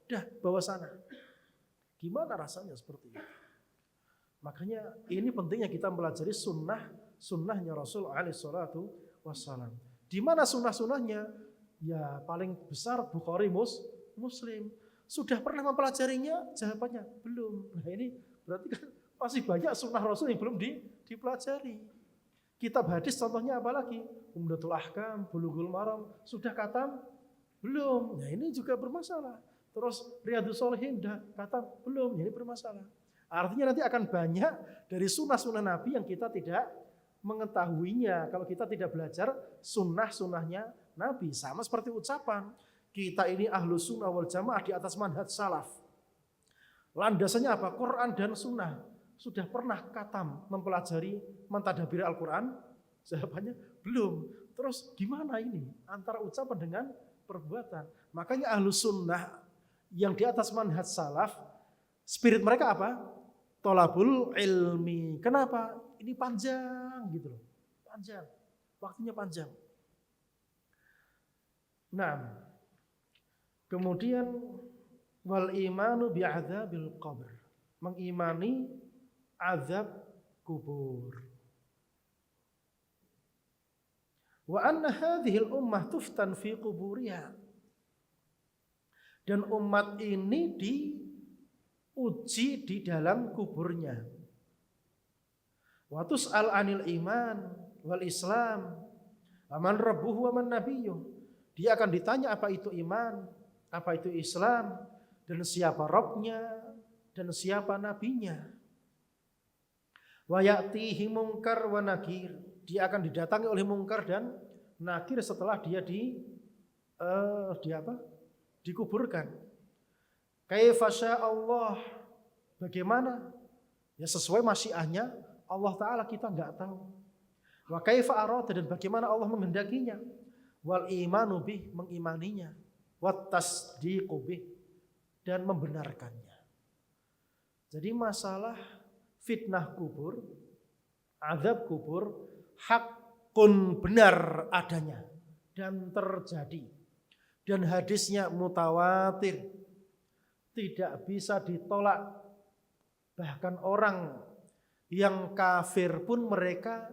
dah bawa sana. Gimana rasanya seperti itu? Makanya ini pentingnya kita pelajari sunnahnya Rasul alaihi salatu wassalam. Di mana sunnah-sunnahnya? Ya paling besar Bukhari Muslim. Sudah pernah mempelajarinya? Jawabannya belum. Nah ini berarti kan masih banyak sunnah Rasul yang belum dipelajari. Kitab hadis contohnya apa lagi? Umdatul Ahkam, Bulughul Maram, sudah khatam? Belum. Nah ini juga bermasalah. Terus Riyadhus Shalihin dah khatam? Belum. Ini bermasalah. Artinya nanti akan banyak dari sunnah-sunnah Nabi yang kita tidak mengetahuinya kalau kita tidak belajar sunnah-sunnahnya Nabi. Sama seperti ucapan, kita ini ahlu sunnah wal jamaah di atas manhaj salaf. Landasannya apa? Quran dan sunnah. Sudah pernah khatam mempelajari, mentadabiri Al-Quran? Jawabannya belum. Terus gimana ini antara ucapan dengan perbuatan? Makanya ahlu sunnah yang di atas manhaj salaf, spirit mereka apa? Tolabul ilmi. Kenapa? Ini panjang gitu loh. Panjang. Waktunya panjang. Nah, kemudian wal imanu bi'adzabil qabr. Mengimani azab kubur. Wa anna hadhil ummah tuftan fi quburiha. Dan umat ini diuji di dalam kuburnya. Wa tus'al anil iman wal islam. Aman rabbuhu wa man nabiyyuh. Dia akan ditanya apa itu iman, apa itu Islam, dan siapa Rabbnya, dan siapa nabinya. Wa ya'tihi munkar wa nakir. Dia akan didatangi oleh mungkar dan nakir setelah dia dikuburkan. Kaifa Allah, bagaimana? Ya sesuai masyiahnya Allah Ta'ala, kita enggak tahu. Wa kaifa arada, dan bagaimana Allah menghendakinya. Wal imanu bih, mengimaninya. Wat tasdiqu bih, dan membenarkannya. Jadi masalah fitnah kubur, azab kubur, hakun, benar adanya dan terjadi. Dan hadisnya mutawatir, tidak bisa ditolak. Bahkan orang yang kafir pun mereka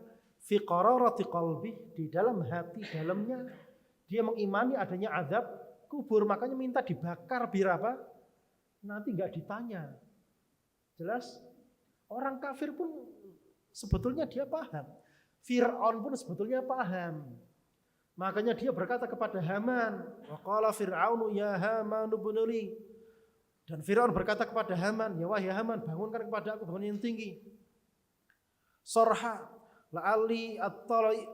fi qararati qalbi, di dalam hati dalamnya dia mengimani adanya azab kubur, makanya minta dibakar biar apa? Nanti enggak ditanya. Jelas? Orang kafir pun sebetulnya dia paham. Fir'aun pun sebetulnya paham. Makanya dia berkata kepada Haman, wa qala Fir'aunu ya Haman ibnuli. Dan Fir'aun berkata kepada Haman, ya wahai Haman, bangunkan kepada aku bangunan yang tinggi. Sorha la'alli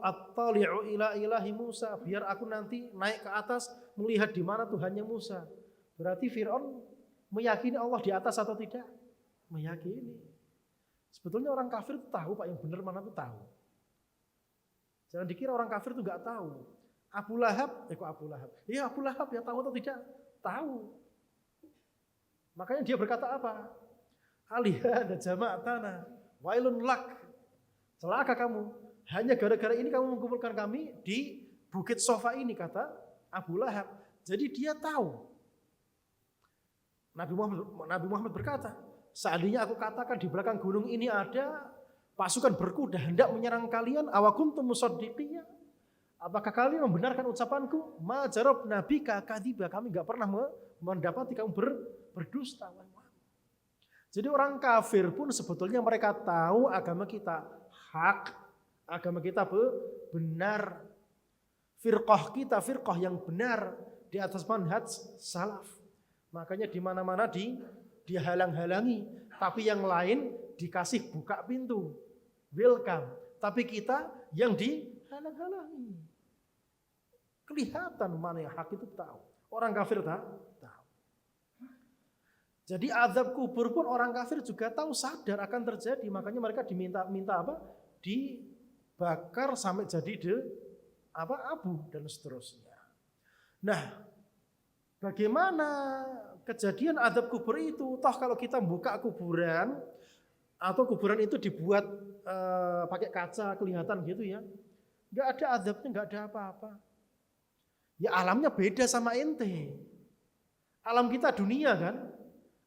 attali'u ila ilahi Musa, biar aku nanti naik ke atas melihat di mana Tuhannya Musa. Berarti Fir'aun meyakini Allah di atas atau tidak? Meyakini. Sebetulnya orang kafir itu tahu Pak, yang benar mana itu tahu. Jangan dikira orang kafir itu enggak tahu. Abu Lahab, kok Abu Lahab? Iya Abu Lahab ya, tahu atau tidak? Tahu. Makanya dia berkata apa? Alihada jama'atana wailun lak. Celaka kamu, hanya gara-gara ini kamu mengumpulkan kami di bukit Sofa ini, kata Abu Lahab. Jadi dia tahu. Nabi Muhammad berkata, seandainya aku katakan di belakang gunung ini ada pasukan berkuda hendak menyerang kalian, awakuntum musaddiqiyya, apakah kalian membenarkan ucapanku? Ma jarab nabika kadiba, kami enggak pernah mendapati kamu berdusta. Jadi orang kafir pun sebetulnya mereka tahu agama kita hak, agama kita benar. Firqah kita firqah yang benar di atas manhaj salaf. Makanya di mana-mana dihalang-halangi, tapi yang lain dikasih buka pintu, welcome. Tapi kita yang dihalang-halangi. Kelihatan mana yang hak itu tahu. Orang kafir tahu. Jadi azab kubur pun orang kafir juga tahu, sadar akan terjadi. Makanya mereka diminta apa? Dibakar sampai jadi abu dan seterusnya. Nah, bagaimana kejadian azab kubur itu? Toh kalau kita buka kuburan atau kuburan itu dibuat pakai kaca kelihatan gitu ya, nggak ada azabnya, nggak ada apa-apa. Ya alamnya beda sama ente. Alam kita dunia kan,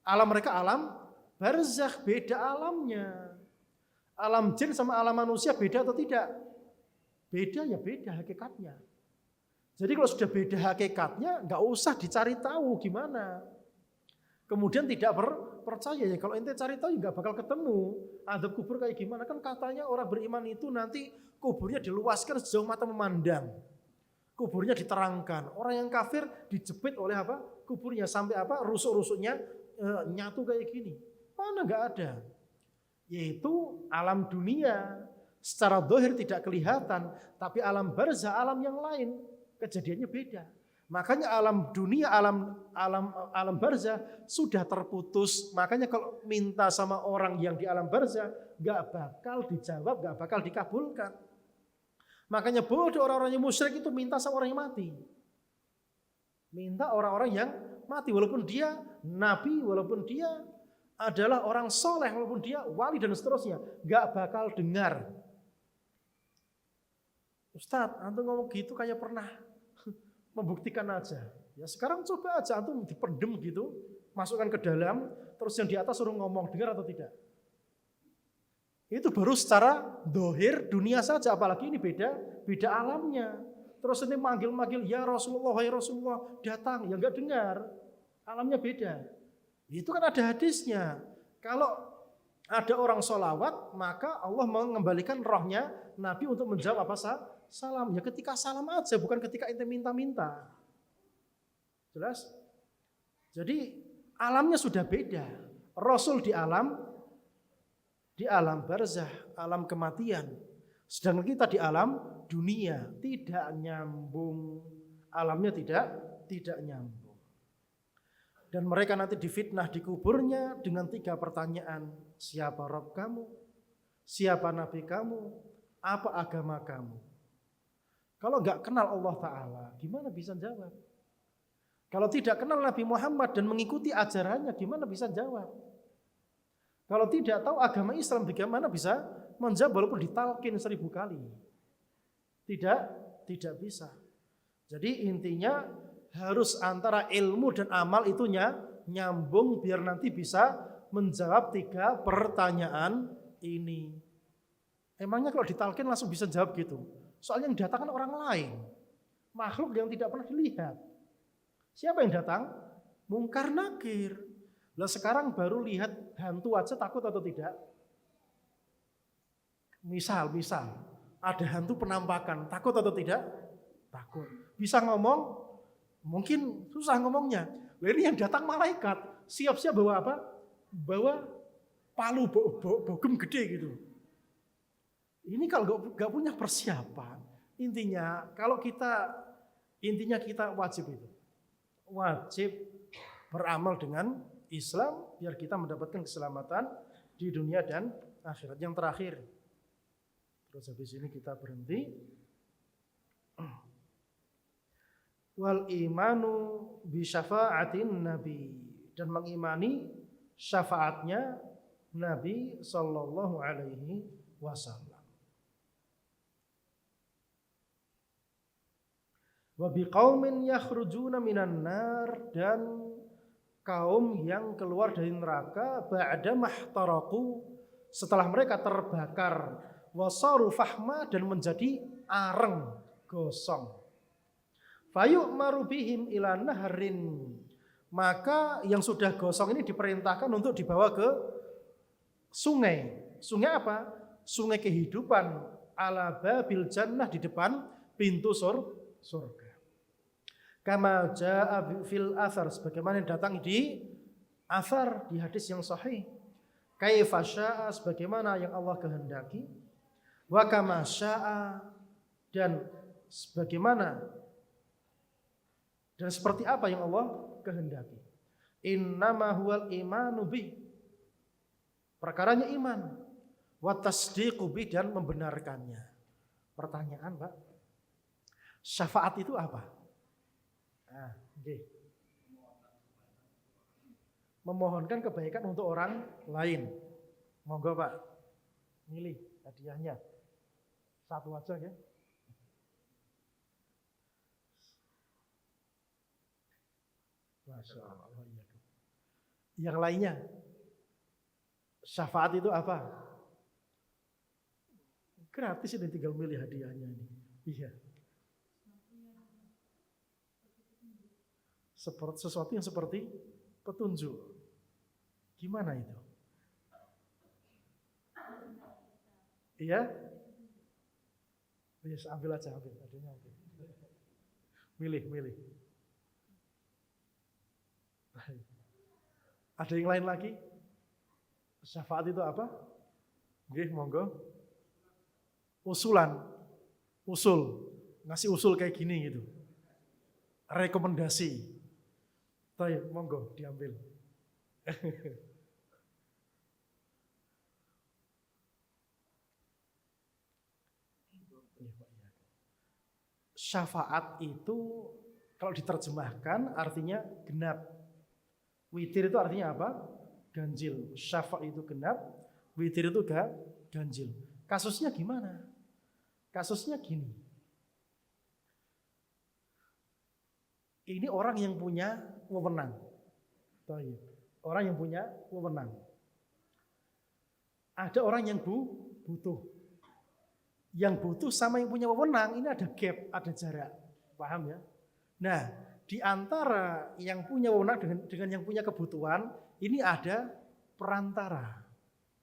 alam mereka alam barzakh, beda alamnya. Alam jin sama alam manusia beda atau tidak? Beda ya beda hakikatnya. Jadi kalau sudah beda hakikatnya, nggak usah dicari tahu gimana. Kemudian tidak percaya ya, kalau ente cari tahu nggak bakal ketemu azab kubur kayak gimana. Kan katanya orang beriman itu nanti kuburnya diluaskan sejauh mata memandang. Kuburnya diterangkan. Orang yang kafir dijepit oleh apa? Kuburnya sampai apa? Rusuk-rusuknya nyatu kayak gini. Mana nggak ada. Yaitu alam dunia. Secara zahir tidak kelihatan, tapi alam barzah, alam yang lain, kejadiannya beda. Makanya alam dunia, alam barzah sudah terputus. Makanya kalau minta sama orang yang di alam barzah, nggak bakal dijawab, nggak bakal dikabulkan. Makanya bodoh orang-orang yang musyrik itu minta sama orang yang mati. Minta orang-orang yang mati, walaupun dia nabi, walaupun dia adalah orang soleh, walaupun dia wali dan seterusnya, nggak bakal dengar. Ustadz, antum ngomong gitu kayak pernah membuktikan aja. Ya sekarang coba aja antum dipendem gitu, masukkan ke dalam, terus yang di atas suruh ngomong, dengar atau tidak? Itu baru secara dohir dunia saja, apalagi ini beda alamnya. Terus ini manggil-manggil, ya Rasulullah, ya Rasulullah, datang, ya enggak dengar. Alamnya beda. Itu kan ada hadisnya. Kalau ada orang sholawat, maka Allah mengembalikan rohnya Nabi untuk menjawab apa salam. Ya ketika salam aja, bukan ketika ente minta-minta. Jelas? Jadi alamnya sudah beda. Rasul di alam barzah, alam kematian. Sedangkan kita di alam dunia, tidak nyambung. Alamnya tidak nyambung. Dan mereka nanti difitnah di kuburnya dengan 3 pertanyaan. Siapa Rabb kamu? Siapa Nabi kamu? Apa agama kamu? Kalau enggak kenal Allah Ta'ala, gimana bisa jawab? Kalau tidak kenal Nabi Muhammad dan mengikuti ajarannya, gimana bisa jawab? Kalau tidak tahu agama Islam, bagaimana bisa menjawab walaupun ditalkin 1000 kali? Tidak bisa. Jadi intinya harus antara ilmu dan amal itu nyambung biar nanti bisa menjawab 3 pertanyaan ini. Emangnya kalau ditalkin langsung bisa jawab gitu? Soalnya yang datang kan orang lain. Makhluk yang tidak pernah dilihat. Siapa yang datang? Mungkar nakir. Lah sekarang baru lihat hantu aja takut atau tidak? Misal ada hantu penampakan, takut atau tidak? Takut. Bisa ngomong? Mungkin susah ngomongnya. Lah ini yang datang malaikat, siap-siap bawa apa? Bawa palu bogem gede gitu. Ini kalau nggak punya persiapan, intinya kita wajib beramal dengan Islam biar kita mendapatkan keselamatan di dunia dan akhirat. Yang terakhir, terus habis ini kita berhenti. Wal imanu bi syafa'atin nabi, dan mengimani syafaatnya Nabi sallallahu alaihi wasallam. Wa biqaumin yakhrujuna minan nar, dan kaum yang keluar dari neraka ba'da mahtaraku, setelah mereka terbakar, wasaru fahma, dan menjadi areng gosong. Fayu'maru bihim ila nahrin, maka yang sudah gosong ini diperintahkan untuk dibawa ke sungai. Sungai apa? Sungai kehidupan, ala babil jannah, di depan pintu surga. Kama jaa fil athar, sebagaimana yang datang di athar, di hadis yang sahih. Kaifa syaa, sebagaimana yang Allah kehendaki. Wa kama syaa, dan sebagaimana dan seperti apa yang Allah kehendaki. Innama huwal imanu bih, perkaranya iman. Wa tasdiqu bih, dan membenarkannya. Pertanyaan, Pak, syafaat itu apa? Nah, okay. Memohonkan kebaikan untuk orang lain. Monggo Pak, milih hadiahnya. Satu aja ya. Masya Allah. Yang lainnya, syafaat itu apa? Gratis ini, tinggal milih hadiahnya ini. Iya. Sesuatu yang seperti petunjuk. Gimana itu? Iya? Yes, ambil aja, ambil. Milih. Ada yang lain lagi? Syafaat itu apa? Nggih, monggo. Usul. Ngasih usul kayak gini gitu. Rekomendasi. Baik, monggo diambil. Syafaat itu kalau diterjemahkan artinya genap. Witir itu artinya apa? Ganjil. Syafa' itu genap, witir itu ganjil. Kasusnya gimana? Kasusnya gini. Ini orang yang punya wewenang. Orang yang punya wewenang. Ada orang yang butuh. Yang butuh sama yang punya wewenang ini ada gap, ada jarak. Paham ya? Nah, di antara yang punya wewenang dengan yang punya kebutuhan, ini ada perantara.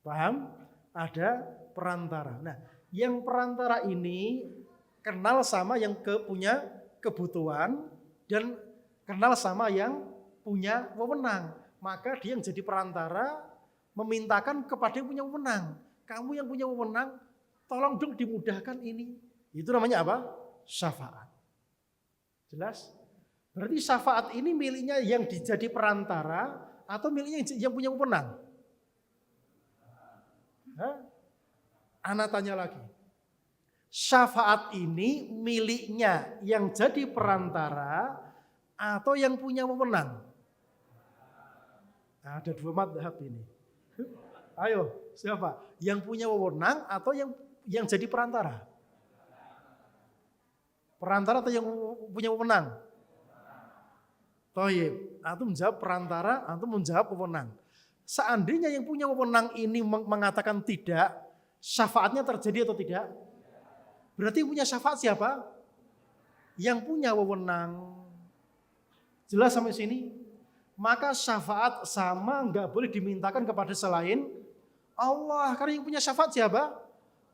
Paham? Ada perantara. Nah, yang perantara ini kenal sama yang punya kebutuhan dan kenal sama yang punya wewenang. Maka dia yang jadi perantara memintakan kepada yang punya wewenang. Kamu yang punya wewenang, tolong dong dimudahkan ini. Itu namanya apa? Syafaat. Jelas? Berarti syafaat ini miliknya yang jadi perantara atau miliknya yang punya wewenang? Ana tanya lagi. Syafaat ini miliknya yang jadi perantara atau yang punya wewenang? Nah, ada dua madhab ini. Ayo, siapa? Yang punya wewenang atau yang jadi perantara? Perantara atau yang punya wewenang? Toyib, antum menjawab perantara, antum menjawab wewenang. Seandainya yang punya wewenang ini mengatakan tidak, syafaatnya terjadi atau tidak? Berarti punya syafaat siapa? Yang punya wewenang. Jelas sampai sini? Maka syafaat sama nggak boleh dimintakan kepada selain Allah. Karena yang punya syafaat siapa?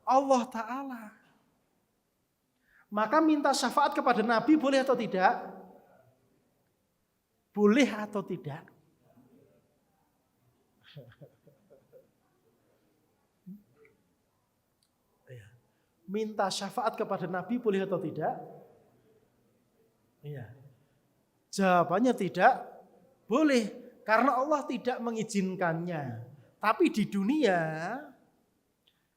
Allah Ta'ala. Maka minta syafaat kepada Nabi boleh atau tidak? Boleh atau tidak? Minta syafaat kepada Nabi boleh atau tidak? Iya. Jawabannya tidak boleh. Karena Allah tidak mengizinkannya. Tapi di dunia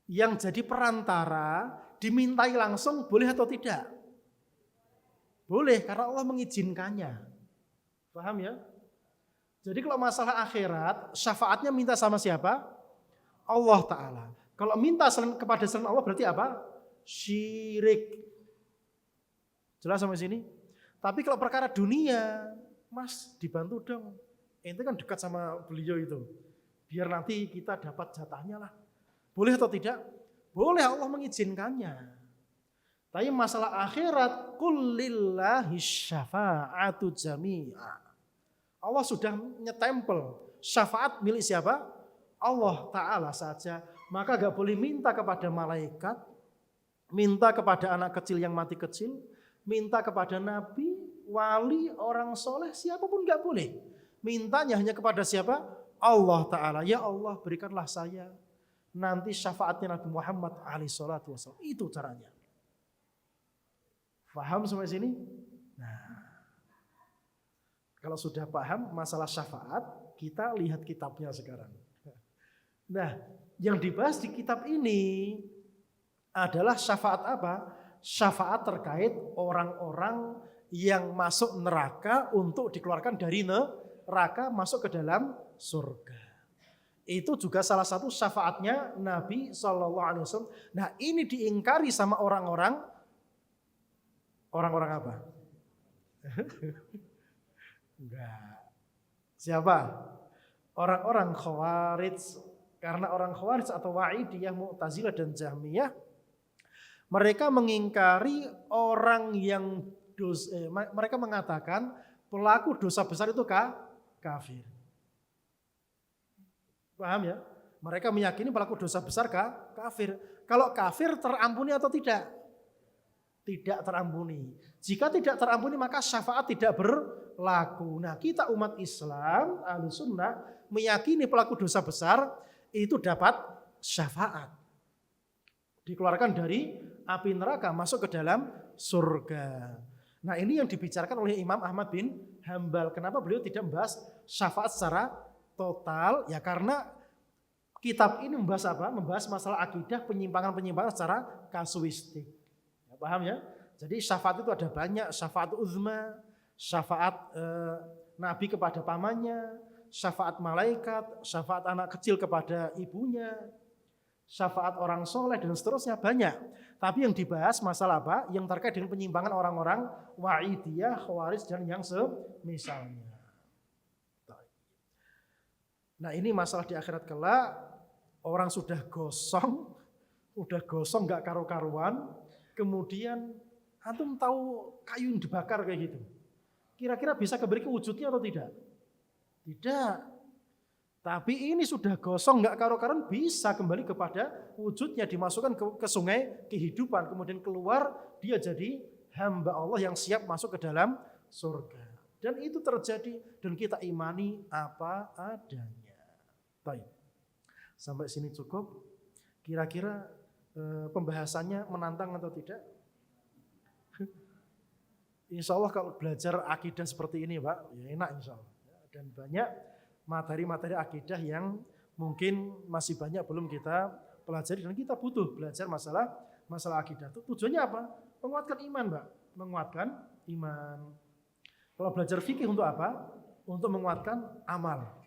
yang jadi perantara dimintai langsung boleh atau tidak? Boleh karena Allah mengizinkannya. Paham ya? Jadi kalau masalah akhirat, syafaatnya minta sama siapa? Allah Ta'ala. Kalau minta kepada selain Allah berarti apa? Syirik. Jelas sampai sini? Tapi kalau perkara dunia, Mas dibantu dong. Ente kan dekat sama beliau itu. Biar nanti kita dapat jatahnya lah. Boleh atau tidak? Boleh, Allah mengizinkannya. Tapi masalah akhirat, qul lillahi syafa'atu jami'a. Allah sudah nyetempel syafaat milik siapa? Allah Ta'ala saja. Maka gak boleh minta kepada malaikat, minta kepada anak kecil yang mati kecil, minta kepada nabi, wali, orang soleh, siapapun gak boleh. Mintanya hanya kepada siapa? Allah Ta'ala. Ya Allah berikanlah saya nanti syafaatnya Nabi Muhammad SAW. Itu caranya. Paham sampai sini? Nah, kalau sudah paham masalah syafaat, kita lihat kitabnya sekarang. Nah, yang dibahas di kitab ini adalah syafaat apa? Syafaat terkait orang-orang yang masuk neraka untuk dikeluarkan dari neraka masuk ke dalam surga. Itu juga salah satu syafaatnya Nabi SAW. Nah ini diingkari sama orang-orang apa? Enggak. Siapa? Orang-orang Khawarij. Karena orang Khawarij atau Wa'idiyah, Mu'tazilah dan Jahmiyah, mereka mengingkari orang yang mereka mengatakan pelaku dosa besar itu kafir. Paham ya? Mereka meyakini pelaku dosa besar kafir. Kalau kafir terampuni atau tidak? Tidak terampuni. Jika tidak terampuni maka syafaat tidak berlaku. Nah kita umat Islam, Ahlussunnah, meyakini pelaku dosa besar itu dapat syafaat. Dikeluarkan dari api neraka masuk ke dalam surga. Nah ini yang dibicarakan oleh Imam Ahmad bin Hambal. Kenapa beliau tidak membahas syafaat secara total? Ya karena kitab ini membahas apa? Membahas masalah akidah, penyimpangan-penyimpangan secara kasuistik. Ya, paham ya? Jadi syafaat itu ada banyak. Syafaat uzma, syafaat Nabi kepada pamannya, syafaat malaikat, syafaat anak kecil kepada ibunya, syafaat orang soleh dan seterusnya banyak. Tapi yang dibahas masalah apa? Yang terkait dengan penyimpangan orang-orang Wa'idiyah, Khawarij dan yang semisalnya. Nah ini masalah di akhirat kelak, orang sudah gosong nggak karu-karuan, kemudian antum tahu kayu yang dibakar kayak gitu. Kira-kira bisa kembali ke wujudnya atau tidak? Tidak. Tapi ini sudah gosong, nggak karu-karuan, bisa kembali kepada wujudnya, dimasukkan ke sungai kehidupan, kemudian keluar dia jadi hamba Allah yang siap masuk ke dalam surga. Dan itu terjadi dan kita imani apa adanya. Baik, sampai sini cukup. Kira-kira pembahasannya menantang atau tidak? Insya Allah kalau belajar akidah seperti ini Pak, ya enak insya Allah. Dan banyak materi-materi akidah yang mungkin masih banyak belum kita pelajari dan kita butuh belajar masalah akidah. Tujuannya apa? Menguatkan iman, Mbak. Menguatkan iman. Kalau belajar fikih untuk apa? Untuk menguatkan amal.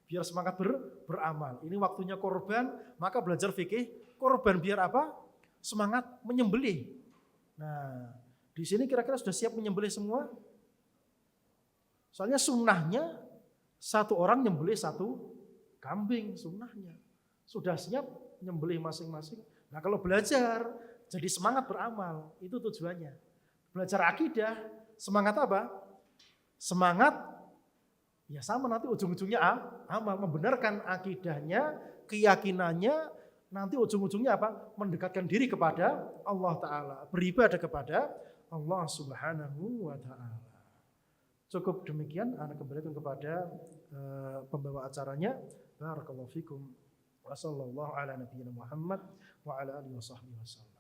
Biar semangat beramal. Ini waktunya korban, maka belajar fikih korban biar apa? Semangat menyembelih. Nah, di sini kira-kira sudah siap menyembelih semua? Soalnya sunnahnya satu orang nyembelih satu kambing, sunnahnya. Sudah siap nyembelih masing-masing. Nah kalau belajar, jadi semangat beramal. Itu tujuannya. Belajar akidah, semangat apa? Semangat, ya sama nanti ujung-ujungnya amal. Membenarkan akidahnya, keyakinannya, nanti ujung-ujungnya apa? Mendekatkan diri kepada Allah Ta'ala. Beribadah kepada Allah Subhanahu wa Ta'ala. Cukup demikian, Anda kembalikan kepada pembawa acaranya. Barakallahu fikum. Wa sallallahu ala nabiyyina Muhammad wa ala alihi wa sahbihi wasallam.